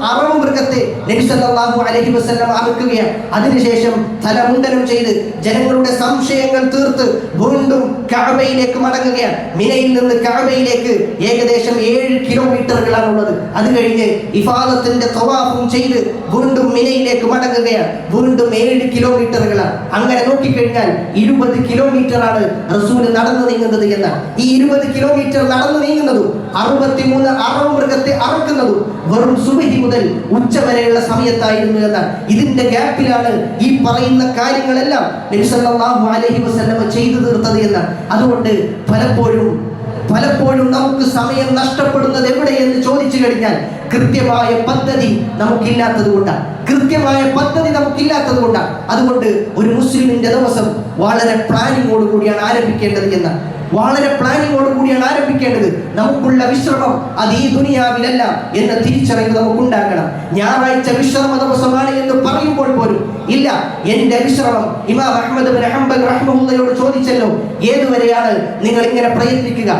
അറവ് മൃഗത്തെ നബി സല്ലല്ലാഹു അലൈഹി വസല്ലം അറുക്കുകയാണ്. അതിനുശേഷം തലമുണ്ടനം ചെയ്ത് ജനങ്ങളുടെ സംശയങ്ങൾ തീർത്ത് വീണ്ടും കഅബയിലേക്ക് മടങ്ങുകയാണ്. മിനയിൽ നിന്ന് കഅബയിലേക്ക് ഏകദേശം 7 കിലോമീറ്ററുകളാണുള്ളത്. അത് കഴിഞ്ഞ് ഇഫാദത്തിന്റെ തവാഫും ചെയ്ത് വീണ്ടും മിനയിലേക്ക് മടങ്ങുകയാണ്. വീണ്ടും 7 കിലോമീറ്ററുകളാണ്. അങ്ങനെ നോക്കിക്കഴിഞ്ഞാൽ 20 കിലോമീറ്ററാണ് റസൂൽ നടന്നു നീങ്ങുന്നത് എന്നാണ്. ഈ 20 കിലോമീറ്റർ നടന്നു നീങ്ങുന്നതും 63 അറവ് മൃഗത്തെ അറുക്കുന്നതും വെറും സുബഹി മുതൽ ഉച്ച വരെയുള്ള സമയത്തായിരുന്നു എന്നാണ്. ഇതിന്റെ ഗ്യാപ്പിലാണ് ഈ പറയുന്ന കാര്യങ്ങളെല്ലാം നബി സല്ലല്ലാഹു അലൈഹി വസല്ലം ചെയ്തു തീർത്തത് എന്നാണ്. അതുകൊണ്ട് പലപ്പോഴും നമുക്ക് സമയം നഷ്ടപ്പെടുന്നത് എവിടെയെന്ന് ചോദിച്ചു കഴിഞ്ഞാൽ കൃത്യമായ പദ്ധതി നമുക്കില്ലാത്തത് കൊണ്ടാണ്. അതുകൊണ്ട് ഒരു മുസ്ലിമിന്റെ ദിവസം വളരെ പ്ലാനിങ്ങോട് കൂടിയാണ് ആരംഭിക്കേണ്ടത് എന്നാണ്. നമുക്കുള്ള വിശ്രമം അത് ഈ ദുനിയാവിലല്ല എന്ന തിരിച്ചറിവ് നമുക്കുണ്ടാകണം. ഞായറാഴ്ച വിശ്രമ ദിവസമാണ് എന്ന് പറയുമ്പോൾ പോലും ഇല്ല, എന്റെ വിശ്രമം ഇമാം അഹ്മദ് ബിൻ ഹംബൽ റഹ്മഹുള്ളയോട് ചോദിച്ചല്ലോ, ഏതുവരെയാണ് നിങ്ങൾ ഇങ്ങനെ പ്രയത്നിക്കുക,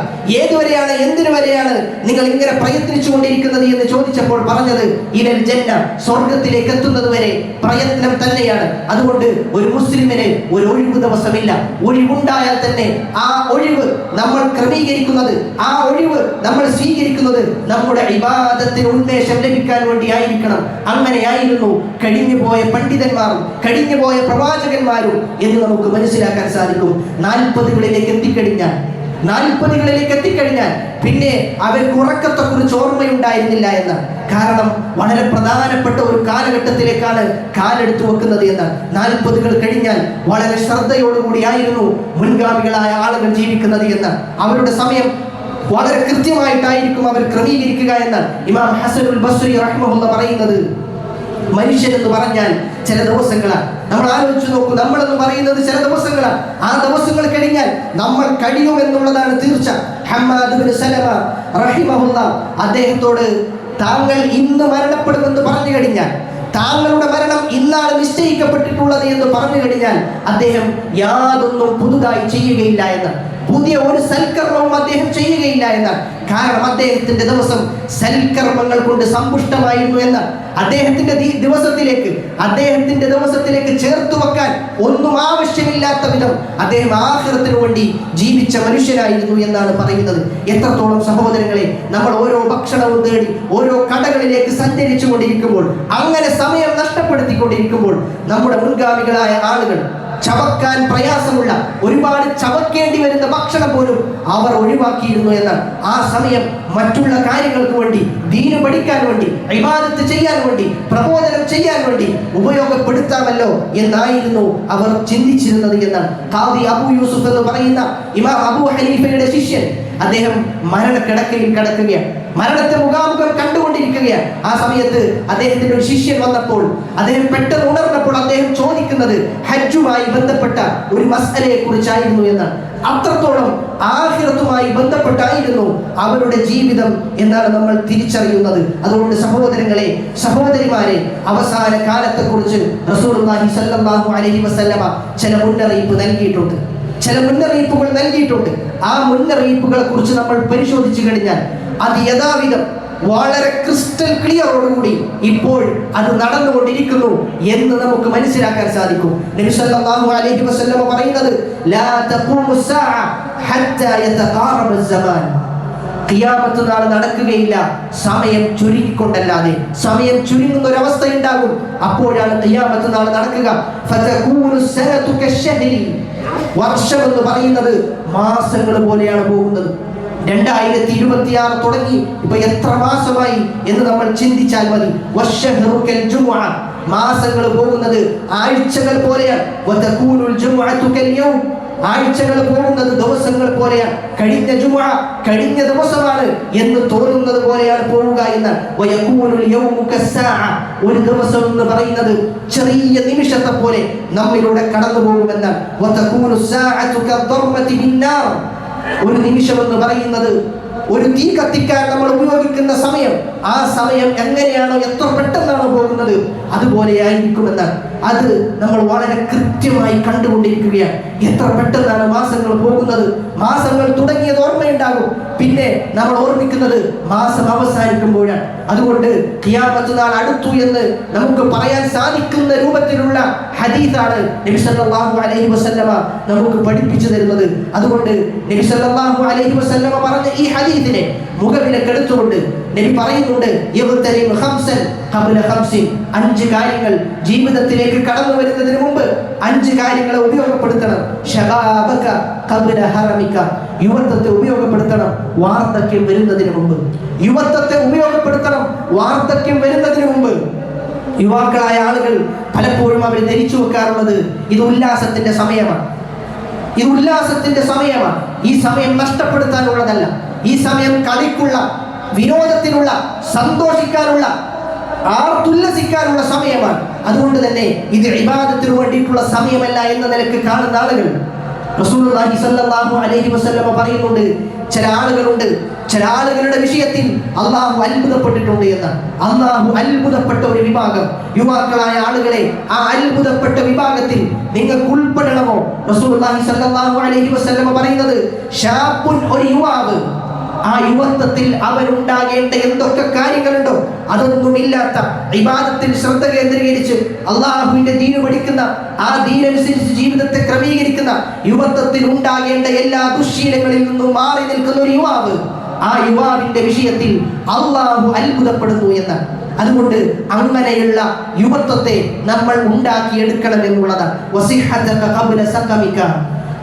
ഏതുവരെയാണ്, എന്തിനു വരെയാണ് നിങ്ങൾ ഇങ്ങനെ പ്രയത്നിച്ചു കൊണ്ടിരിക്കുന്നത് എന്ന് ചോദിച്ചപ്പോൾ പറഞ്ഞത് ഇലൽ ജന്ന, സ്വർഗത്തിലേക്ക് എത്തുന്നത് വരെ പ്രയത്നം തന്നെയാണ്. അതുകൊണ്ട് ഒരു മുസ്ലിമിന് ഒരു ഒഴിവ് ദിവസമില്ല. ഒഴിവുണ്ടായാൽ തന്നെ ആ ഒഴിവ് നമ്മൾ ക്രമീകരിക്കുന്നത്, ആ ഒഴിവ് നമ്മൾ സ്വീകരിക്കുന്നത് നമ്മുടെ ഇബാദത്തിന് ഉന്മേഷം ലഭിക്കാൻ വേണ്ടി ആയിരിക്കണം. അങ്ങനെയായിരുന്നു കഴിഞ്ഞുപോയ പണ്ഡിതന്മാരും കഴിഞ്ഞുപോയ പ്രവാചകന്മാരും എന്ന് നമുക്ക് മനസ്സിലാക്കാൻ സാധിക്കും. 40കളിലേക്ക് എത്തിക്കഴിഞ്ഞാൽ പിന്നെ അവർക്ക് ഉറക്കത്തെക്കുറിച്ച് ഓർമ്മയുണ്ടായിരുന്നില്ല എന്നാണ്. കാരണം വളരെ പ്രധാനപ്പെട്ട ഒരു കാലഘട്ടത്തിലേക്കാണ് കാലെടുത്തു വെക്കുന്നത് എന്നാണ്. 40കൾ കഴിഞ്ഞാൽ വളരെ ശ്രദ്ധയോടുകൂടി ആയിരുന്നു മുൻഗാമികളായ ആളുകൾ ജീവിക്കുന്നത് എന്നാണ്. അവരുടെ സമയം വളരെ കൃത്യമായിട്ടായിരിക്കും അവർ ക്രമീകരിക്കുക എന്നാണ് ഇമാം ഹസനുൽ ബസ്രി റഹ്മഹുള്ള പറയുന്നത്. മനുഷ്യൻ എന്ന് പറഞ്ഞാൽ ചില ദിവസങ്ങളാണ്. നമ്മൾ ആലോചിച്ച് നോക്കൂ, നമ്മളെന്ന് പറയുന്നത് ചില ദിവസങ്ങളാണ്. ആ ദിവസങ്ങൾ കഴിഞ്ഞാൽ നമ്മൾ കഴിയുമെന്നുള്ളതാണ് തീർച്ച. ഹമ്മാദ് ബിൻ സലമ റഹിമഹുള്ള അദ്ദേഹത്തോട് താങ്കൾ ഇന്ന് മരണപ്പെടുമെന്ന് പറഞ്ഞു കഴിഞ്ഞാൽ, താങ്കളുടെ മരണം ഇന്നാണ് നിശ്ചയിക്കപ്പെട്ടിട്ടുള്ളത് എന്ന് പറഞ്ഞു കഴിഞ്ഞാൽ അദ്ദേഹം യാതൊന്നും പുതുതായി ചെയ്യുകയില്ല എന്ന്, പുതിയ ഒരു സൽക്കർമ്മവും അദ്ദേഹം ചെയ്യുകയില്ല എന്നാണ്. കാരണം അദ്ദേഹത്തിന്റെ ദിവസം സൽക്കർമ്മങ്ങൾ കൊണ്ട് സമ്പുഷ്ടമായിരുന്നു എന്ന് അദ്ദേഹത്തിന്റെ ദിവസത്തിലേക്ക് ചേർത്തു വെക്കാൻ ഒന്നും ആവശ്യമില്ലാത്ത വിധം അദ്ദേഹം ആഖിറത്തിനു വേണ്ടി ജീവിച്ച മനുഷ്യനായിരുന്നു എന്നാണ് പറയുന്നത്. എത്രത്തോളം സഹോദരങ്ങളെ, നമ്മൾ ഓരോ ഭക്ഷണവും തേടി ഓരോ കടകളിലേക്ക് സഞ്ചരിച്ചു കൊണ്ടിരിക്കുമ്പോൾ, അങ്ങനെ സമയം നഷ്ടപ്പെടുത്തിക്കൊണ്ടിരിക്കുമ്പോൾ നമ്മുടെ മുൻഗാമികളായ ആളുകൾ ചവക്കാൻ പ്രയാസമുള്ള, ഒരുപാട് ചവക്കേണ്ടി വരുന്ന ഭക്ഷണം പോലും അവർ ഒഴിവാക്കിയിരുന്നു എന്നാണ്. ആ സമയം മറ്റുള്ള കാര്യങ്ങൾക്ക് വേണ്ടി, ദീന് പഠിക്കാൻ വേണ്ടി, ഇബാദത്ത് ചെയ്യാൻ വേണ്ടി, പ്രബോധനം ചെയ്യാൻ വേണ്ടി ഉപയോഗപ്പെടുത്താമല്ലോ എന്നായിരുന്നു അവർ ചിന്തിച്ചിരുന്നത് എന്നാണ്. ഖാദി അബൂ യൂസുഫ് എന്ന് പറയുന്ന ഇമാം അബൂ ഹനീഫയുടെ ശിഷ്യൻ, അദ്ദേഹം മരണക്കിടക്കയിൽ കിടക്കുകയാണ്, മരണത്തെ മുഖാമുഖം കണ്ടുകൊണ്ടിരിക്കുകയാണ്. ആ സമയത്ത് അദ്ദേഹത്തിന്റെ ഒരു ശിഷ്യൻ വന്നപ്പോൾ, അദ്ദേഹം പെട്ടെന്ന് ഉണർന്നപ്പോൾ അദ്ദേഹം ചോദിക്കുന്നത് ഹജ്ജുമായി ബന്ധപ്പെട്ട ഒരു മസ്അലയെ കുറിച്ചായിരുന്നു എന്നാണ്. അത്രത്തോളം ആഖിറത്തുമായി ബന്ധപ്പെട്ടായിരുന്നു അവരുടെ ജീവിതം എന്നാണ് നമ്മൾ തിരിച്ചറിയുന്നത്. അതുകൊണ്ട് സഹോദരങ്ങളെ, സഹോദരിമാരെ, അവസാന കാലത്തെക്കുറിച്ച് റസൂലുള്ളാഹി സ്വല്ലല്ലാഹു അലൈഹി വസല്ലമ ചില മുന്നറിയിപ്പുകൾ നൽകിയിട്ടുണ്ട്. ആ മുന്നറിയിപ്പുകളെ കുറിച്ച് നമ്മൾ പരിശോധിച്ചു കഴിഞ്ഞാൽ അത് യഥാവിധം വളരെ ക്രിസ്റ്റൽ ക്ലിയറോടുകൂടി ഇപ്പോൾ അത് നടന്നുകൊണ്ടിരിക്കുന്നു എന്ന് നമുക്ക് മനസ്സിലാക്കാൻ സാധിക്കും. നബി സല്ലല്ലാഹു അലൈഹി വസല്ലം പറയുന്നത് ലാ തഖൂമു സ്സാഅ ഹത്താ യതഖാറബ അസ്സമാൻ. ഖിയാമത്ത് നാൾ നടക്കുകയില്ല സമയം ചുരുങ്ങിക്കൊണ്ടല്ലാതെ. സമയം ചുരുങ്ങുന്ന ഒരു അവസ്ഥ ഉണ്ടാകും, അപ്പോഴാണ് ഖിയാമത്ത് നാൾ നടക്കുക. വർഷം എന്ന് പറയുന്നത് മാസങ്ങൾ പോലെയാണ് പോകുന്നത്. 2026 തുടങ്ങി ഇപ്പൊ എത്ര മാസമായി എന്ന് നമ്മൾ ചിന്തിച്ചാൽ മതി. മാസങ്ങൾ പോകുന്നത് ആഴ്ചകൾ പോലെയാണ്. ആഴ്ചകൾ പോകുന്നത് ദിവസങ്ങൾ പോലെയാണ്. കഴിഞ്ഞ ജുമുഅ കഴിഞ്ഞ ദിവസമാണ് എന്ന് തോന്നുന്നത് പോലെയാണ് പോവുക എന്നാണ്. ഒരു ദിവസം എന്ന് പറയുന്നത് ചെറിയ നിമിഷത്തെ പോലെ നമ്മിലൂടെ കടന്നു പോകുമെന്നാണ്. ഒരു നിമിഷം എന്ന് പറയുന്നത് ഒരു തീ കത്തിക്കാൻ നമ്മൾ ഉപയോഗിക്കുന്ന സമയം, ആ സമയം എങ്ങനെയാണോ എത്ര പെട്ടെന്നാണോ പോകുന്നത് അതുപോലെയായിരിക്കുമെന്നാണ്. അത് നമ്മൾ വളരെ കൃത്യമായി കണ്ടുകൊണ്ടിരിക്കുകയാണ്. എത്ര പെട്ടെന്നാണ് മാസങ്ങൾ പോകുന്നത്. മാസങ്ങൾ തുടങ്ങിയത് ഓർമ്മയുണ്ടാകും, പിന്നെ നമ്മൾ ഓർമ്മിക്കുന്നത് മാസം അവസാനിക്കുമ്പോഴാണ്. അതുകൊണ്ട് ഖിയാമത്ത് നാൾ അടുത്തു എന്ന് നമുക്ക് പറയാൻ സാധിക്കുന്ന രൂപത്തിലുള്ള ഹദീസാണ് നബി സല്ലല്ലാഹു അലൈഹി വസല്ലമ നമുക്ക് പഠിപ്പിച്ചു തരുന്നത്. അതുകൊണ്ട് നബി സല്ലല്ലാഹു അലൈഹി വസല്ലമ പറഞ്ഞ ഈ ഹദീസിനെ മുഖവിലക്കെടുത്തുകൊണ്ട് നബി പറയുന്നുണ്ട്, 5 കാര്യങ്ങൾ ജീവിതത്തിലേക്ക് കടന്നു വരുന്നതിന് മുമ്പ് 5 കാര്യങ്ങളെ ഉപയോഗപ്പെടുത്തണം. ശബാബക ഖബ്ല ഹറമിക, യുവത്വത്തെ ഉപയോഗപ്പെടുത്തണം വാർദ്ധക്യം വരുന്നതിന് മുമ്പ്. യുവത്വത്തെ ഉപയോഗപ്പെടുത്തണം വാർദ്ധക്യം വരുന്നതിന് മുമ്പ്. യുവാക്കളായ ആളുകൾ പലപ്പോഴും അവർ ധരിച്ചു വെക്കാറുള്ളത് ഇത് ഉല്ലാസത്തിന്റെ സമയമാണ്, ഇത് ഉല്ലാസത്തിന്റെ സമയമാണ്. ഈ സമയം നഷ്ടപ്പെടുത്താനുള്ളതല്ല. ഈ സമയം കളിക്കുള്ള, വിനോദത്തിനുള്ള, സന്തോഷിക്കാനുള്ള, ആർത്തുല്ലസിക്കാനുള്ള സമയമാണ്. അതുകൊണ്ട് തന്നെ ഇത് ഇബാദത്തിന് വേണ്ടിയിട്ടുള്ള സമയമല്ല എന്ന നിലക്ക് കാണുന്ന ആളുകൾ റസൂലുള്ളാഹി സ്വല്ലല്ലാഹു അലൈഹി വസല്ലമ പറയുന്നുണ്ട്, ചില ആളുകളുണ്ട്, ചില ആളുകളുടെ വിഷയത്തിൽ അള്ളാഹു അത്ഭുതപ്പെട്ടിട്ടുണ്ട് എന്ന്. അള്ളാഹു അത്ഭുതപ്പെട്ട ഒരു വിഭാഗം യുവാക്കളായ ആളുകളെ, ആ അത്ഭുതപ്പെട്ട വിഭാഗത്തിൽ നിങ്ങൾക്ക് ഉൾപ്പെടണമോ? റസൂലുള്ളാഹി സ്വല്ലല്ലാഹു അലൈഹി വസല്ലമ പറയുന്നത്, ഷാബുൻ, ഒരു യുവാവ്, ആ യുവത്വത്തിൽ അവനുണ്ടാകേണ്ട എന്തൊക്കെ കാര്യങ്ങളുണ്ടോ അതൊന്നുമില്ലാത്ത, ഇബാദത്തിൽ ശ്രദ്ധ കേന്ദ്രീകരിച്ച് അള്ളാഹുവിന്റെ ദീന് പഠിക്കുന്ന, ആ ദീനനുസരിച്ച് ജീവിതത്തെ ക്രമീകരിക്കുന്ന, യുവത്വത്തിൽ ഉണ്ടാകേണ്ട എല്ലാ ദുശ്ശീലങ്ങളിൽ നിന്നും മാറി നിൽക്കുന്ന ഒരു യുവാവ്, ആ യുവാവിന്റെ വിഷയത്തിൽ അള്ളാഹു അത്ഭുതപ്പെടുന്നു എന്ന്. അതുകൊണ്ട് അങ്ങനെയുള്ള യുവത്വത്തെ നമ്മൾ ഉണ്ടാക്കിയെടുക്കണം എന്നുള്ളതാണ്.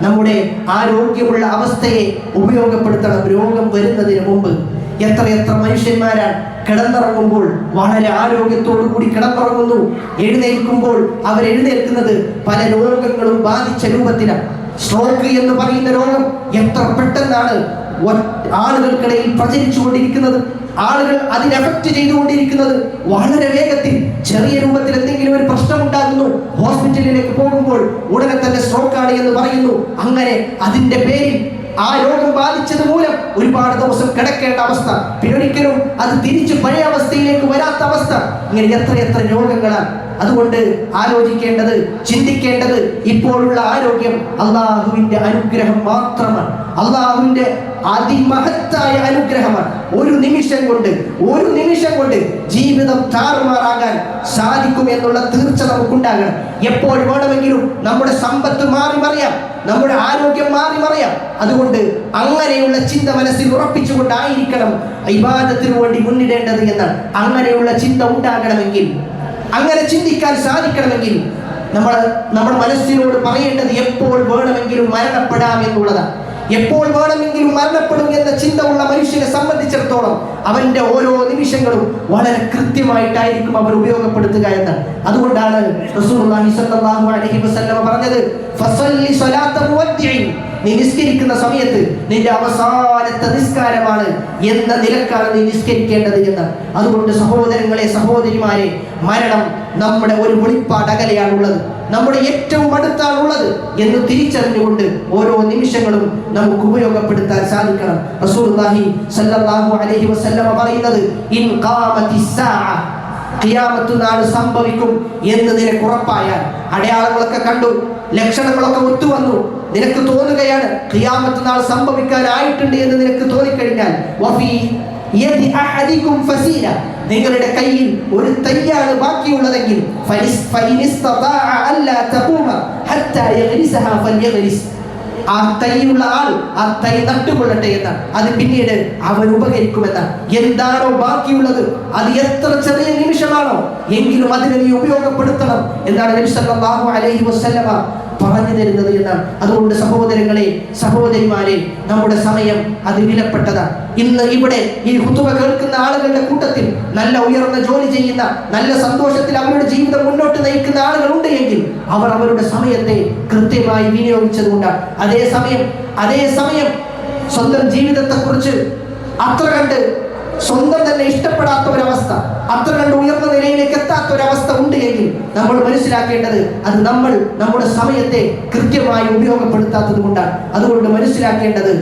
നമ്മുടെ ആരോഗ്യമുള്ള അവസ്ഥയെ ഉപയോഗപ്പെടുത്തണം രോഗം വരുന്നതിന് മുമ്പ്. എത്രയെത്ര മനുഷ്യന്മാരാണ് കിടന്നിറങ്ങുമ്പോൾ വളരെ ആരോഗ്യത്തോടു കൂടി കിടന്നിറങ്ങുന്നു, എഴുന്നേൽക്കുമ്പോൾ അവരെഴുന്നേൽക്കുന്നത് പല രോഗങ്ങളും ബാധിച്ച രൂപത്തിലാണ്. സ്ട്രോക്ക് എന്ന് പറയുന്ന രോഗം എത്ര പെട്ടെന്നാണ് ആളുകൾക്കിടയിൽ പ്രചരിച്ചു കൊണ്ടിരിക്കുന്നത്. ആളുകൾ അതിന് എഫക്ട് ചെയ്തുകൊണ്ടിരിക്കുന്നത് വളരെ വേഗത്തിൽ. ചെറിയ രൂപത്തിൽ എന്തെങ്കിലും ഒരു പ്രശ്നം ഉണ്ടാകുന്നു, ഹോസ്പിറ്റലിലേക്ക് പോകുമ്പോൾ ഉടനെ തന്നെ സ്ട്രോക്കാണ് എന്ന് പറയുന്നു. അങ്ങനെ അതിന്റെ പേരിൽ ആ രോഗം ബാധിച്ചത് മൂലം ഒരുപാട് ദിവസം കിടക്കേണ്ട അവസ്ഥ, പിന്നൊരിക്കലും അത് തിരിച്ച് പഴയ അവസ്ഥയിലേക്ക് വരാത്ത അവസ്ഥ. ഇങ്ങനെ എത്രയെത്ര രോഗങ്ങളാണ്. അതുകൊണ്ട് ആലോചിക്കേണ്ടത്, ചിന്തിക്കേണ്ടത്, ഇപ്പോഴുള്ള ആരോഗ്യം അള്ളാഹുവിന്റെ അനുഗ്രഹം മാത്രമാണ്. അള്ളാഹുവിന്റെ അതിമഹത്തായ അനുഗ്രഹമാണ്. ഒരു നിമിഷം കൊണ്ട് ജീവിതം താറുമാറാകാൻ സാധിക്കും എന്നുള്ള തീർച്ച നമുക്കുണ്ടാകണം. എപ്പോൾ വേണമെങ്കിലും നമ്മുടെ സമ്പത്ത് മാറി മറിയാം, നമ്മുടെ ആരോഗ്യം മാറി മറിയാം. അതുകൊണ്ട് അങ്ങനെയുള്ള ചിന്ത മനസ്സിൽ ഉറപ്പിച്ചുകൊണ്ടായിരിക്കണം ഇബാദത്തിന് വേണ്ടി മുന്നിടേണ്ടത് എന്നാണ്. അങ്ങനെയുള്ള ചിന്ത ഉണ്ടാകണമെങ്കിൽ, അങ്ങനെ ചിന്തിക്കാൻ സാധിക്കണമെങ്കിൽ നമ്മുടെ മനസ്സിനോട് പറയേണ്ടത് എപ്പോൾ വേണമെങ്കിലും മരണപ്പെടാം എന്നുള്ളതാണ്. എപ്പോൾ വേണമെങ്കിലും മരണപ്പെടും എന്ന ചിന്ത ഉള്ള മനുഷ്യനെ സംബന്ധിച്ചിടത്തോളം അവന്റെ ഓരോ നിമിഷങ്ങളും വളരെ കൃത്യമായിട്ടായിരിക്കും അവർ ഉപയോഗപ്പെടുത്തുക എന്നാണ്. അതുകൊണ്ടാണ് റസൂലുള്ളാഹി സ്വല്ലല്ലാഹു അലൈഹി വസല്ലം പറഞ്ഞത്, ഫസല്ലി സ്വലാത്ത മുവദ്ദിഇൻ, നീ നിസ്കരിക്കുന്ന സമയത്ത് നിന്റെ അവസാനത്തെ നിസ്കാരമാണ് എന്ന നിലക്കാണ് നീ നിസ്കരിക്കേണ്ടത് എന്ന്. അതുകൊണ്ട് സഹോദരങ്ങളെ, സഹോദരിമാരെ, മരണം നമ്മുടെ ഒരു വെളിപ്പാട് അകലെയാണുള്ളത്, നമ്മുടെ ഏറ്റവും അടുത്താണുള്ളത് എന്ന് തിരിച്ചറിഞ്ഞുകൊണ്ട് ഓരോ നിമിഷങ്ങളും നമുക്ക് ഉപയോഗപ്പെടുത്താൻ സാധിക്കണം. റസൂലുള്ളാഹി സ്വല്ലല്ലാഹു അലൈഹി വസല്ലം പറയുന്നത്, ഇൻ ഖാമത്തിസ് സാഅ, ഖിയാമത്ത് നാൾ സംഭവിക്കും എന്ന് നിനക്ക് ഉറപ്പായാൽ, അടയാളങ്ങളൊക്കെ കണ്ടു, ലക്ഷണങ്ങളൊക്കെ ഒത്തുവന്നു, നിനക്ക് തോന്നുകയാണ് ഖിയാമത്ത് നാൾ സംഭവിക്കാനായിട്ടുണ്ട് എന്ന് നിനക്ക് തോന്നിക്കഴിഞ്ഞാൽ, വഫീ യദി അഹദികും ഫസീല, നിങ്ങളുടെ കയ്യിൽ ഒരു തൈയാണ് ബാക്കിയുള്ളതെങ്കിൽ, ആ തൈയുള്ള ആൾ ആ തൈ നട്ടുകൊള്ളട്ടെ എന്നാണ്. അത് പിന്നീട് അവൻ ഉപകരിക്കുമെന്നാണ്. എന്താണോ ബാക്കിയുള്ളത്, അത് എത്ര ചെറിയ നിമിഷമാണോ എങ്കിലും അതിനെ നീ ഉപയോഗപ്പെടുത്തണം എന്നാണ് നബി സല്ലല്ലാഹു അലൈഹി വസല്ലമ പറഞ്ഞു തരുന്നത് എന്നാണ്. അതുകൊണ്ട് സഹോദരങ്ങളെ, സഹോദരിമാരെ, നമ്മുടെ സമയം അത് വിലപ്പെട്ടതാണ്. ഇന്ന് ഇവിടെ ഈ ഖുതുബ കേൾക്കുന്ന ആളുകളുടെ കൂട്ടത്തിൽ നല്ല ഉയർന്ന ജോലി ചെയ്യുന്ന, നല്ല സന്തോഷത്തിൽ അവരുടെ ജീവിതം മുന്നോട്ട് നയിക്കുന്ന ആളുകളുണ്ട് എങ്കിൽ അവർ അവരുടെ സമയത്തെ കൃത്യമായി വിനിയോഗിച്ചതുകൊണ്ടാണ്. അതേസമയം സ്വന്തം ജീവിതത്തെക്കുറിച്ച് അത്ര കണ്ട് സ്വന്തം തന്നെ ഇഷ്ടപ്പെടാത്ത ഒരവസ്ഥ, അത്ര കണ്ട് ഉയർന്ന നിലയിലേക്ക് എത്താത്ത ഒരവസ്ഥ ഉണ്ട് എങ്കിൽ നമ്മൾ മനസ്സിലാക്കേണ്ടത് അത് നമ്മൾ നമ്മുടെ സമയത്തെ കൃത്യമായി ഉപയോഗപ്പെടുത്താത്തത് കൊണ്ടാണ്. അതുകൊണ്ട് മനസ്സിലാക്കേണ്ടത്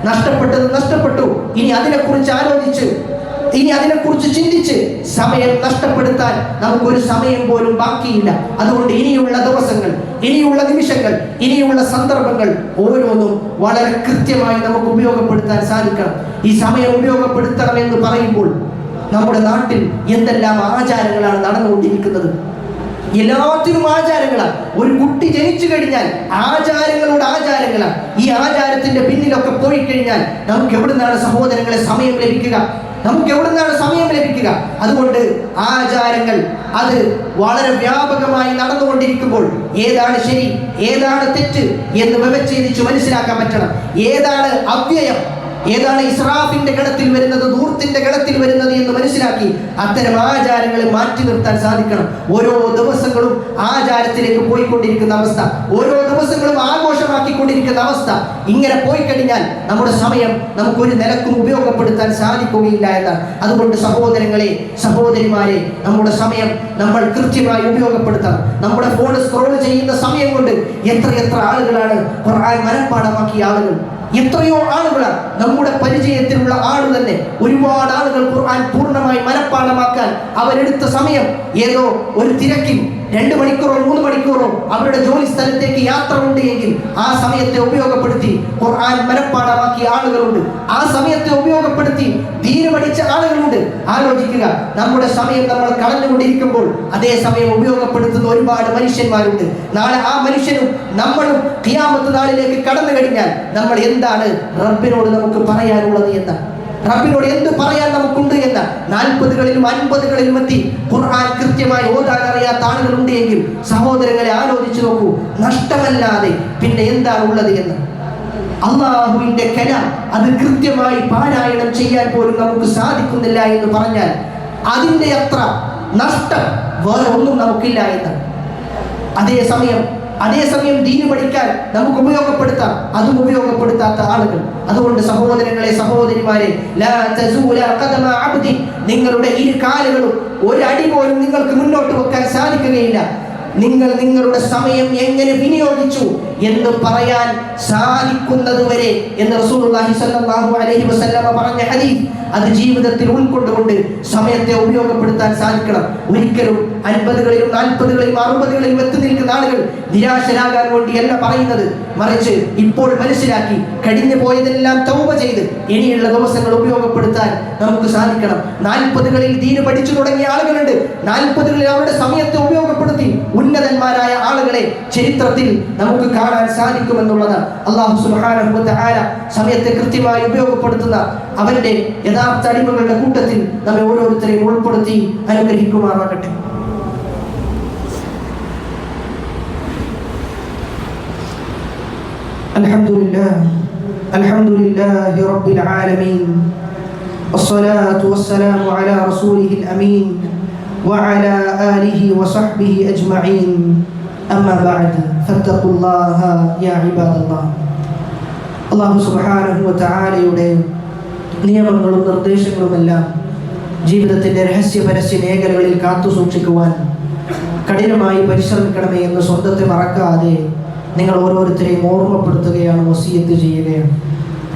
നഷ്ടപ്പെട്ടത് നഷ്ടപ്പെട്ടു, ഇനി അതിനെക്കുറിച്ച് ആലോചിച്ച്, ഇനി അതിനെക്കുറിച്ച് ചിന്തിച്ച് സമയം നഷ്ടപ്പെടുത്താൻ നമുക്കൊരു സമയം പോലും ബാക്കിയില്ല. അതുകൊണ്ട് ഇനിയുള്ള ദിവസങ്ങൾ, ഇനിയുള്ള നിമിഷങ്ങൾ, ഇനിയുള്ള സന്ദർഭങ്ങൾ ഓരോന്നും വളരെ കൃത്യമായി നമുക്ക് ഉപയോഗപ്പെടുത്താൻ സാധിക്കണം. ഈ സമയം ഉപയോഗപ്പെടുത്തണമെന്ന് പറയുമ്പോൾ നമ്മുടെ നാട്ടിൽ എന്തെല്ലാം ആചാരങ്ങളാണ് നടന്നുകൊണ്ടിരിക്കുന്നത്. എല്ലാത്തിനും ആചാരങ്ങളാണ്. ഒരു കുട്ടി ജനിച്ചു കഴിഞ്ഞാൽ ആചാരങ്ങളോട് ആചാരങ്ങളാണ്. ഈ ആചാരത്തിന്റെ പിന്നിലൊക്കെ പോയി കഴിഞ്ഞാൽ നമുക്ക് എവിടുന്നാണ് സഹോദരങ്ങളെ സമയം ലഭിക്കുക? അതുകൊണ്ട് ആചാരങ്ങൾ അത് വളരെ വ്യാപകമായി നടന്നുകൊണ്ടിരിക്കുമ്പോൾ ഏതാണ് ശരി, ഏതാണ് തെറ്റ് എന്ന് വിവേചിച്ച് മനസ്സിലാക്കാൻ പറ്റണം. ഏതാണ് അവ്യയം, ഏതാണ് ഇസ്രാഫിന്റെ ഗണത്തിൽ വരുന്നത്, ധൂർത്തിന്റെ ഗണത്തിൽ വരുന്നത് എന്ന് മനസ്സിലാക്കി അത്തരം ആചാരങ്ങളെ മാറ്റി നിർത്താൻ സാധിക്കണം. ഓരോ ദിവസങ്ങളും ആചാരത്തിലേക്ക് പോയിക്കൊണ്ടിരിക്കുന്ന അവസ്ഥ, ഓരോ ദിവസങ്ങളും ആഘോഷമാക്കിക്കൊണ്ടിരിക്കുന്ന അവസ്ഥ, ഇങ്ങനെ പോയി കഴിഞ്ഞാൽ നമ്മുടെ സമയം നമുക്കൊരു നിലക്കും ഉപയോഗപ്പെടുത്താൻ സാധിക്കുകയില്ല എന്നാണ്. അതുകൊണ്ട് സഹോദരങ്ങളെ, സഹോദരിമാരെ, നമ്മുടെ സമയം നമ്മൾ കൃത്യമായി ഉപയോഗപ്പെടുത്തണം. നമ്മുടെ ഫോൺ സ്ക്രോൾ ചെയ്യുന്ന സമയം കൊണ്ട് എത്ര ആളുകളാണ് ഖുർആൻ മനഃപ്പാഠമാക്കിയ ആളുകൾ. എത്രയോ ആളുകളാണ് നമ്മുടെ പരിചയത്തിലുള്ള ആള് തന്നെ. ഒരുപാട് ആളുകൾ ഖുർആൻ പൂർണ്ണമായി മനഃപ്പാഠമാക്കാൻ അവരെടുത്ത സമയം ഏതോ ഒരു തിരക്കിൽ 2 മണിക്കൂറോ 3 മണിക്കൂറോ അവരുടെ ജോലി സ്ഥലത്തേക്ക് യാത്ര ഉണ്ട് എങ്കിൽ ആ സമയത്തെ ഉപയോഗപ്പെടുത്തി ഖുർആൻ മനഃപ്പാഠമാക്കിയ ആളുകളുണ്ട്. ആ സമയത്തെ ഉപയോഗപ്പെടുത്തി ദീന് പഠിച്ച ആളുകളുണ്ട്. ആലോചിക്കുക, നമ്മുടെ സമയം നമ്മൾ കളഞ്ഞുകൊണ്ടിരിക്കുമ്പോൾ അതേ സമയം ഉപയോഗപ്പെടുത്തുന്ന ഒരുപാട് മനുഷ്യന്മാരുണ്ട്. നാളെ ആ മനുഷ്യനും നമ്മളും ഖിയാമത്ത് നാളിലേക്ക് കടന്നു കഴിഞ്ഞാൽ നമ്മൾ എന്താണ് റബ്ബിനോട് നമുക്ക് പറയാനുള്ളത് എന്ന്, റബ്ബിനോട് എന്ത് പറയാൻ നമുക്കുണ്ട് എന്ന് 40കളിലും 50കളിലും എത്തി ഖുർആൻ കൃത്യമായി ഓതാൻ അറിയാത്ത ആളുകളുണ്ട് എങ്കിൽ സഹോദരങ്ങളെ ആലോചിച്ചു നോക്കൂ, നഷ്ടമല്ലാതെ പിന്നെ എന്താണ് ഉള്ളത് എന്ന്. അള്ളാഹുവിന്റെ കലാം അത് കൃത്യമായി പാരായണം ചെയ്യാൻ പോലും നമുക്ക് സാധിക്കുന്നില്ല എന്ന് പറഞ്ഞാൽ അതിൻ്റെ അത്ര നഷ്ടം വേറെ ഒന്നും നമുക്കില്ല എന്ന്. അതേസമയം ദീന് പഠിക്കാൻ നമുക്ക് ഉപയോഗപ്പെടുത്താം, അതും ഉപയോഗപ്പെടുത്താത്ത ആളുകൾ. അതുകൊണ്ട് സഹോദരങ്ങളെ, സഹോദരിമാരെ, ലാ തസൂല ഖദമ അബ്ദി, നിങ്ങളുടെ ഇരു കാലുകളും ഒരടി പോലും നിങ്ങൾക്ക് മുന്നോട്ട് വെക്കാൻ സാധിക്കുകയില്ല. നിങ്ങൾ നിങ്ങളുടെ സമയം എങ്ങനെ വിനിയോഗിച്ചു എന്ന് പറയാൻ സാധിക്കുന്നതുവരെ എന്ന് റസൂലുള്ളാഹി സ്വല്ലല്ലാഹു അലൈഹി വസല്ലമ പറഞ്ഞ ഹദീസ് അത് ജീവിതത്തിൽ ഉൾക്കൊണ്ടുകൊണ്ട് സമയത്തെ ഉപയോഗപ്പെടുത്താൻ സാധിക്കണം. ഒരിക്കലും 50കളിലും 40കളിലും 60കളിലും എത്തി നിൽക്കുന്ന ആളുകൾ നിരാശരാകാൻ വേണ്ടിയല്ല പറയുന്നത്, മറിച്ച് ഇപ്പോൾ മനസ്സിലാക്കി കഴിഞ്ഞു പോയതെല്ലാം തൗബ ചെയ്ത് ഇനിയുള്ള ദിവസങ്ങൾ ഉപയോഗപ്പെടുത്താൻ നമുക്ക് സാധിക്കണം. 40കളിൽ ദീന് പഠിച്ചു തുടങ്ങിയ ആളുകളുണ്ട്. 40കളിൽ അവരുടെ സമയത്തെ ഉപയോഗപ്പെടുത്തി ഉന്നതന്മാരായ ആളുകളെ ചരിത്രത്തിൽ നമുക്ക് കാണാൻ സാധിക്കുമെന്നുള്ളത്. അല്ലാഹു സുബ്ഹാനഹു വ തആല സമയത്തെ കൃത്യമായി ഉപയോഗപ്പെടുത്തുന്ന അവന്റെ യഥാർത്ഥ അടിമകളുടെ കൂട്ടത്തിൽ നമ്മെ ഓരോരുത്തരെയും ഉൾപ്പെടുത്തി അനുഗ്രഹിക്കുമാറാകട്ടെ. അൽഹംദുലില്ലാഹി റബ്ബിൽ ആലമീൻ വസ്സലാത്തു വസ്സലാമു അലാ റസൂലിഹിൽ അമീൻ وعلى آله وصحبه أجمعين أما بعد فاتقوا الله يا عباد الله. അല്ലാഹു സുബ്ഹാനഹു വ തആലയുടെ നിയമങ്ങളും നിർദ്ദേശങ്ങളുമെല്ലാം ജീവിതത്തിൻ്റെ രഹസ്യ പരസ്യ മേഖലകളിൽ കാത്തു സൂക്ഷിക്കുവാൻ കഠിനമായി പരിശ്രമിക്കണമേ എന്ന് സ്വന്തത്തെ മറക്കാതെ നിങ്ങൾ ഓരോരുത്തരെയും ഓർമ്മപ്പെടുത്തുകയാണ്, വസിയത്ത് ചെയ്യുകയാണ്.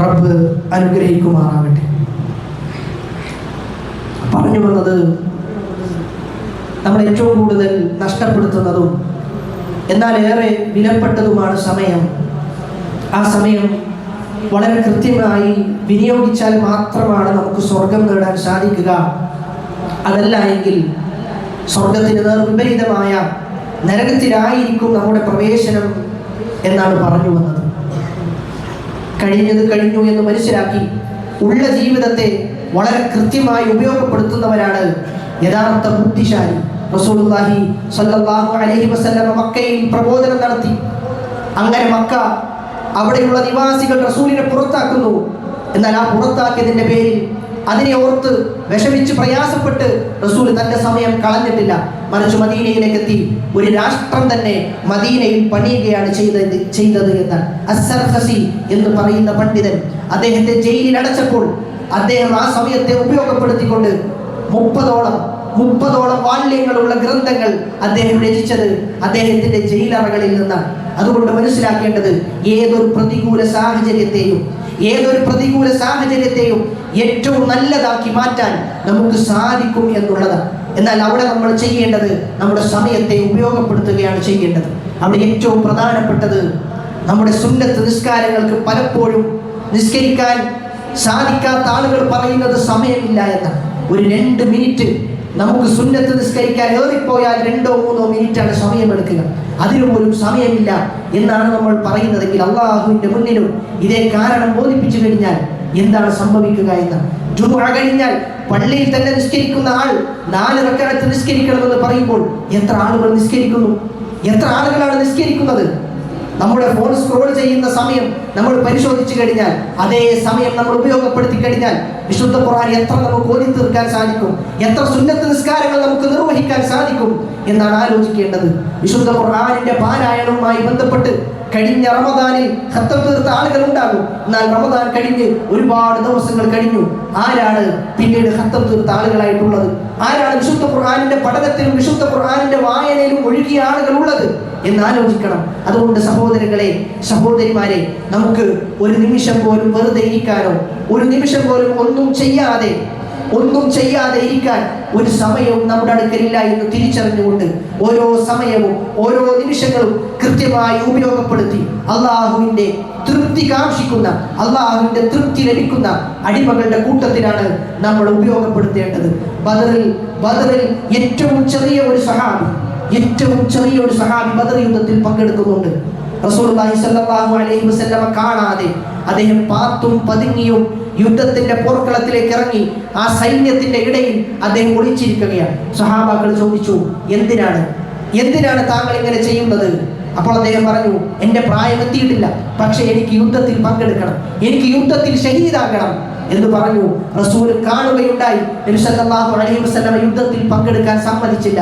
റബ്ബ് അനുഗ്രഹിക്കുമാറാകട്ടെ. പറഞ്ഞു വന്നത് നമ്മൾ ഏറ്റവും കൂടുതൽ നഷ്ടപ്പെടുത്തുന്നതും എന്നാൽ ഏറെ വിലപ്പെട്ടതുമാണ് സമയം. ആ സമയം വളരെ കൃത്യമായി വിനിയോഗിച്ചാൽ മാത്രമാണ് നമുക്ക് സ്വർഗം നേടാൻ സാധിക്കുക. അതല്ല എങ്കിൽ സ്വർഗത്തിന് വിപരീതമായ നരകത്തിലായിരിക്കും നമ്മുടെ പ്രവേശനം എന്നാണ് പറഞ്ഞു വന്നത്. കഴിഞ്ഞത് കഴിഞ്ഞു എന്ന് മനസ്സിലാക്കി ഉള്ള ജീവിതത്തെ വളരെ കൃത്യമായി ഉപയോഗപ്പെടുത്തുന്നവരാണ് യഥാർത്ഥ ബുദ്ധിശാലി. റസൂലുള്ളാഹി സ്വല്ലല്ലാഹു അലൈഹി വസല്ലം മക്കയിൽ പ്രബോധനം നടത്തി. അങ്ങനെ മക്ക അവിടെയുള്ള നിവാസികൾ റസൂലിനെ പുറത്താക്കുന്നു. എന്നാൽ ആ പുറത്താക്കിയതിന്റെ പേരിൽ അതിനെ ഓർത്ത് വിഷമിച്ച് പ്രയാസപ്പെട്ട് റസൂൽ തന്റെ സമയം കളഞ്ഞിട്ടില്ല. മറിച്ച് മദീനയിലേക്ക് എത്തി ഒരു രാഷ്ട്രം തന്നെ മദീനയിൽ പണിയുകയാണ് ചെയ്തത് എന്നാണ്. അസ്സർഖസി എന്ന് പറയുന്ന പണ്ഡിതൻ അദ്ദേഹത്തെ ജയിലിൽ അടച്ചപ്പോൾ അദ്ദേഹം ആ സമയത്തെ ഉപയോഗപ്പെടുത്തിക്കൊണ്ട് 30ഓളം വാല്യങ്ങളുള്ള ഗ്രന്ഥങ്ങൾ അദ്ദേഹം രചിച്ചത് അദ്ദേഹത്തിന്റെ ജയിലറകളിൽ നിന്നാണ്. അതുകൊണ്ട് മനസ്സിലാക്കേണ്ടത് ഏതൊരു പ്രതികൂല സാഹചര്യത്തെയും ഏറ്റവും നല്ലതാക്കി മാറ്റാൻ നമുക്ക് സാധിക്കും എന്നുള്ളതാണ്. എന്നാൽ അവിടെ നമ്മൾ ചെയ്യേണ്ടത് നമ്മുടെ സമയത്തെ ഉപയോഗപ്പെടുത്തുകയാണ് ചെയ്യേണ്ടത്. അവിടെ ഏറ്റവും പ്രധാനപ്പെട്ടത് നമ്മുടെ സുന്നത്ത് നിസ്കാരങ്ങൾക്ക് പലപ്പോഴും നിസ്കരിക്കാൻ സാധിക്കാത്ത ആളുകൾ പറയുന്നത് സമയമില്ല എന്നാണ്. ഒരു 2 മിനിറ്റ് നമുക്ക് സുന്നത്ത് നിസ്കരിക്കാൻ ഏറിപ്പോയാൽ 2-3 മിനിറ്റാണ് സമയമെടുക്കുക. അതിനുപോലും സമയമില്ല എന്നാണ് നമ്മൾ പറയുന്നതെങ്കിൽ അള്ളാഹുവിന്റെ മുന്നിലും ഇതേ കാരണം ബോധിപ്പിച്ചു കഴിഞ്ഞാൽ എന്താണ് സംഭവിക്കുക എന്ന്. ജുമുഅ കഴിഞ്ഞാൽ പള്ളിയിൽ തന്നെ നിസ്കരിക്കുന്ന ആൾ 4 റക്അത്ത് നിസ്കരിക്കണമെന്ന് പറയുമ്പോൾ എത്ര ആളുകളാണ് നിസ്കരിക്കുന്നത്? നമ്മുടെ ഫോൺ സ്ക്രോൾ ചെയ്യുന്ന സമയം നമ്മൾ പരിശോധിച്ചു കഴിഞ്ഞാൽ, അതേ സമയം നമ്മൾ ഉപയോഗപ്പെടുത്തി കഴിഞ്ഞാൽ വിശുദ്ധ ഖുർആൻ എത്ര നമുക്ക് ഓതി തീർക്കാൻ സാധിക്കും, എത്ര സുന്നത്ത് നിസ്കാരങ്ങൾ നമുക്ക് നിർവഹിക്കാൻ സാധിക്കും എന്നാണ് ആലോചിക്കേണ്ടത്. വിശുദ്ധ ഖുർആനിന്റെ പാരായണവുമായി ബന്ധപ്പെട്ട് കഴിഞ്ഞ റമദാനിൽ ഖത്തം തീർത്ത ആളുകൾ ഉണ്ടാകും. എന്നാൽ റമദാൻ കഴിഞ്ഞ് ഒരുപാട് ദിവസങ്ങൾ കഴിഞ്ഞു. ആരാണ് പിന്നീട് ഖത്തം തീർത്ത ആളുകളായിട്ടുള്ളത്? ആരാണ് വിശുദ്ധ ഖുർആനിന്റെ പഠനത്തിലും വിശുദ്ധ ഖുർആനിന്റെ വായനയിലും ഒഴുകിയ ആളുകൾ ഉള്ളത് എന്നാലോചിക്കണം. അതുകൊണ്ട് സഹോദരങ്ങളെ, സഹോദരിമാരെ, നമുക്ക് ഒരു നിമിഷം പോലും വെറുതെ ഇരിക്കാനോ, ഒരു നിമിഷം പോലും ഒന്നും ചെയ്യാതെ ഇരിക്കാൻ ഒരു സമയവും നമ്മുടെ അടുക്കലില്ല എന്ന് തിരിച്ചറിഞ്ഞുകൊണ്ട് ഓരോ സമയവും ഓരോ നിമിഷങ്ങളും കൃത്യമായി ഉപയോഗപ്പെടുത്തി അള്ളാഹുവിന്റെ തൃപ്തി കാക്ഷിക്കുന്ന, അള്ളാഹുവിന്റെ തൃപ്തി ലഭിക്കുന്ന അടിമകളുടെ കൂട്ടത്തിലാണ് നമ്മൾ ഉപയോഗപ്പെടുത്തേണ്ടത്. ബദറിൽ ഏറ്റവും ചെറിയ ഒരു സഹാബി ബദർ യുദ്ധത്തിൽ പങ്കെടുക്കുന്നുണ്ട്. റസൂലുള്ളാഹി സ്വല്ലല്ലാഹു അലൈഹി വസല്ലം കാണാതെ അദ്ദേഹം പാത്തും പതുങ്ങിയും യുദ്ധത്തിന്റെ പോർക്കളത്തിലേക്ക് ഇറങ്ങി ആ സൈന്യത്തിന്റെ ഇടയിൽ അദ്ദേഹം ഒളിച്ചിരിക്കുകയാണ്. സഹാബാക്കൾ ചോദിച്ചു, എന്തിനാണ് താങ്കൾ ഇങ്ങനെ ചെയ്യുന്നത്? അപ്പോൾ അദ്ദേഹം പറഞ്ഞു, എന്റെ പ്രായം എത്തിയിട്ടില്ല, പക്ഷെ എനിക്ക് യുദ്ധത്തിൽ പങ്കെടുക്കണം, എനിക്ക് യുദ്ധത്തിൽ ഷഹീദാകണം എന്ന് പറഞ്ഞു. റസൂൽ കാണുകയുണ്ടായി. നബി സല്ലല്ലാഹു അലൈഹി വസല്ലം യുദ്ധത്തിൽ പങ്കെടുക്കാൻ സമ്മതിച്ചില്ല.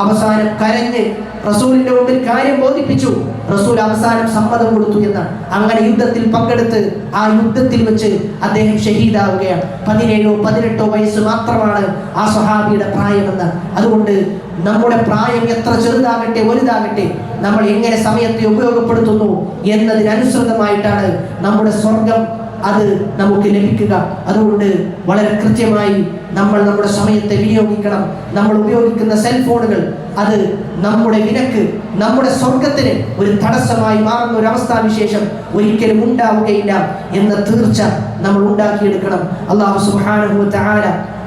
അവസാനം കരഞ്ഞ് റസൂലിന്റെ മുമ്പിൽ കാര്യം ബോധിപ്പിച്ചു. റസൂൽ അവസാനം സമ്മതം കൊടുത്തു എന്നാണ്. അങ്ങനെ യുദ്ധത്തിൽ പങ്കെടുത്ത് ആ യുദ്ധത്തിൽ വെച്ച് അദ്ദേഹം ഷഹീദാവുകയാണ്. 17-18 വയസ്സ് മാത്രമാണ് ആ സ്വഹാബിയുടെ പ്രായമെന്ന്. അതുകൊണ്ട് നമ്മുടെ പ്രായം എത്ര ചെറുതാകട്ടെ വലുതാകട്ടെ, നമ്മൾ എങ്ങനെ സമയത്തെ ഉപയോഗപ്പെടുത്തുന്നു എന്നതിനനുസൃതമായിട്ടാണ് നമ്മുടെ സ്വർഗം അത് നമുക്ക് ലഭിക്കുക. അതുകൊണ്ട് വളരെ കൃത്യമായി നമ്മൾ നമ്മുടെ സമയത്തെ വിനിയോഗിക്കണം. നമ്മൾ ഉപയോഗിക്കുന്ന സെൽഫോണുകൾ അത് നമ്മുടെ വിനക്ക്, നമ്മുടെ സ്വർഗത്തിന് ഒരു തടസ്സമായി മാറുന്ന ഒരു അവസ്ഥാവിശേഷം ഒരിക്കലും ഉണ്ടാവുകയില്ല എന്ന തീർച്ച നമ്മൾ ഉണ്ടാക്കിയെടുക്കണം. അല്ലാഹു സുബ്ഹാനഹു വ തആല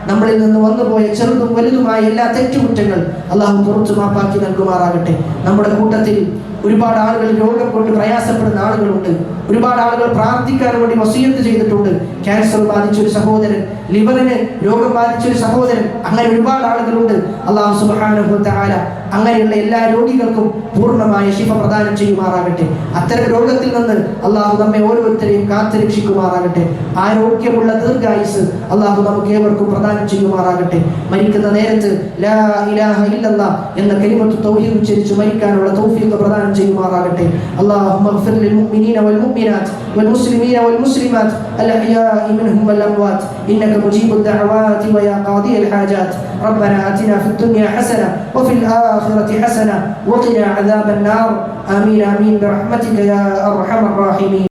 നമ്മളിൽ നിന്ന് വന്നുപോയ ചെറുതും വലുതുമായ എല്ലാ തെറ്റുകുറ്റങ്ങൾ അല്ലാഹു പുറത്തു മാപ്പാക്കി നൽകുമാറാകട്ടെ. നമ്മുടെ കൂട്ടത്തിൽ ഒരുപാട് ആളുകൾ രോഗം കൊണ്ട് പ്രയാസപ്പെടുന്ന ആളുകളുണ്ട്. ഒരുപാട് ആളുകൾ പ്രാർത്ഥിക്കാൻ വേണ്ടി വസിയത്ത് ചെയ്തിട്ടുണ്ട്. ക്യാൻസർ ബാധിച്ചൊരു സഹോദരൻ, ലിവറിന് രോഗം ബാധിച്ചൊരു സഹോദരൻ, അങ്ങനെ ഒരുപാട് ആളുകളുണ്ട്. അല്ലാഹു സുബ്ഹാനഹു വ തആല അങ്ങനെയുള്ള എല്ലാ രോഗികൾക്കും പൂർണ്ണമായ ശിഫ പ്രദാനം ചെയ്യുമാറാകട്ടെ. അത്തരം രോഗത്തിൽ നിന്ന് അല്ലാഹു നമ്മെ ഓരോരുത്തരെയും കാത്തുരക്ഷിക്കുമാറാകട്ടെ. ആരോഗ്യമുള്ള ദീർഘായുസ് അല്ലാഹു നമുക്ക് ഏവർക്കും പ്രദാനം ചെയ്യുമാറാകട്ടെ. മരിക്കുന്ന നേരത്ത് ലാ ഇലാഹ ഇല്ലല്ലാഹ് എന്ന കലിമത്ത് തൗഹീദ് ഉച്ചരിച്ച് മരിക്കാനുള്ള തൗഫീഖ് പ്രദാനം ചെയ്യുമാറാകട്ടെ. അല്ലാഹുമ്മ ഗ്ഫിർ ലിൽ മുഅ്മിനീന വൽ മുഅ്മിനാത്ത് വൽ മുസ്ലിമീന വൽ മുസ്ലിമാത്ത് അൽ അഹ്യാഇ മിൻഹും വൽ അംവാത്ത് ഇന്നക മുജീബുദ് ദഅവാതി വ യാ ഖാദിയൽ ഹാജാത്ത്. റബ്ബനാ ആതിനാ ഫിദ് ദുനിയ ഹസന വഫിൽ ആഖിറതി ഹസന വഖിനാ അദാബൻ നാർ. ആമീൻ ആമീൻ ബിറഹ്മതിക യാ അർഹമർ റഹീമീൻ.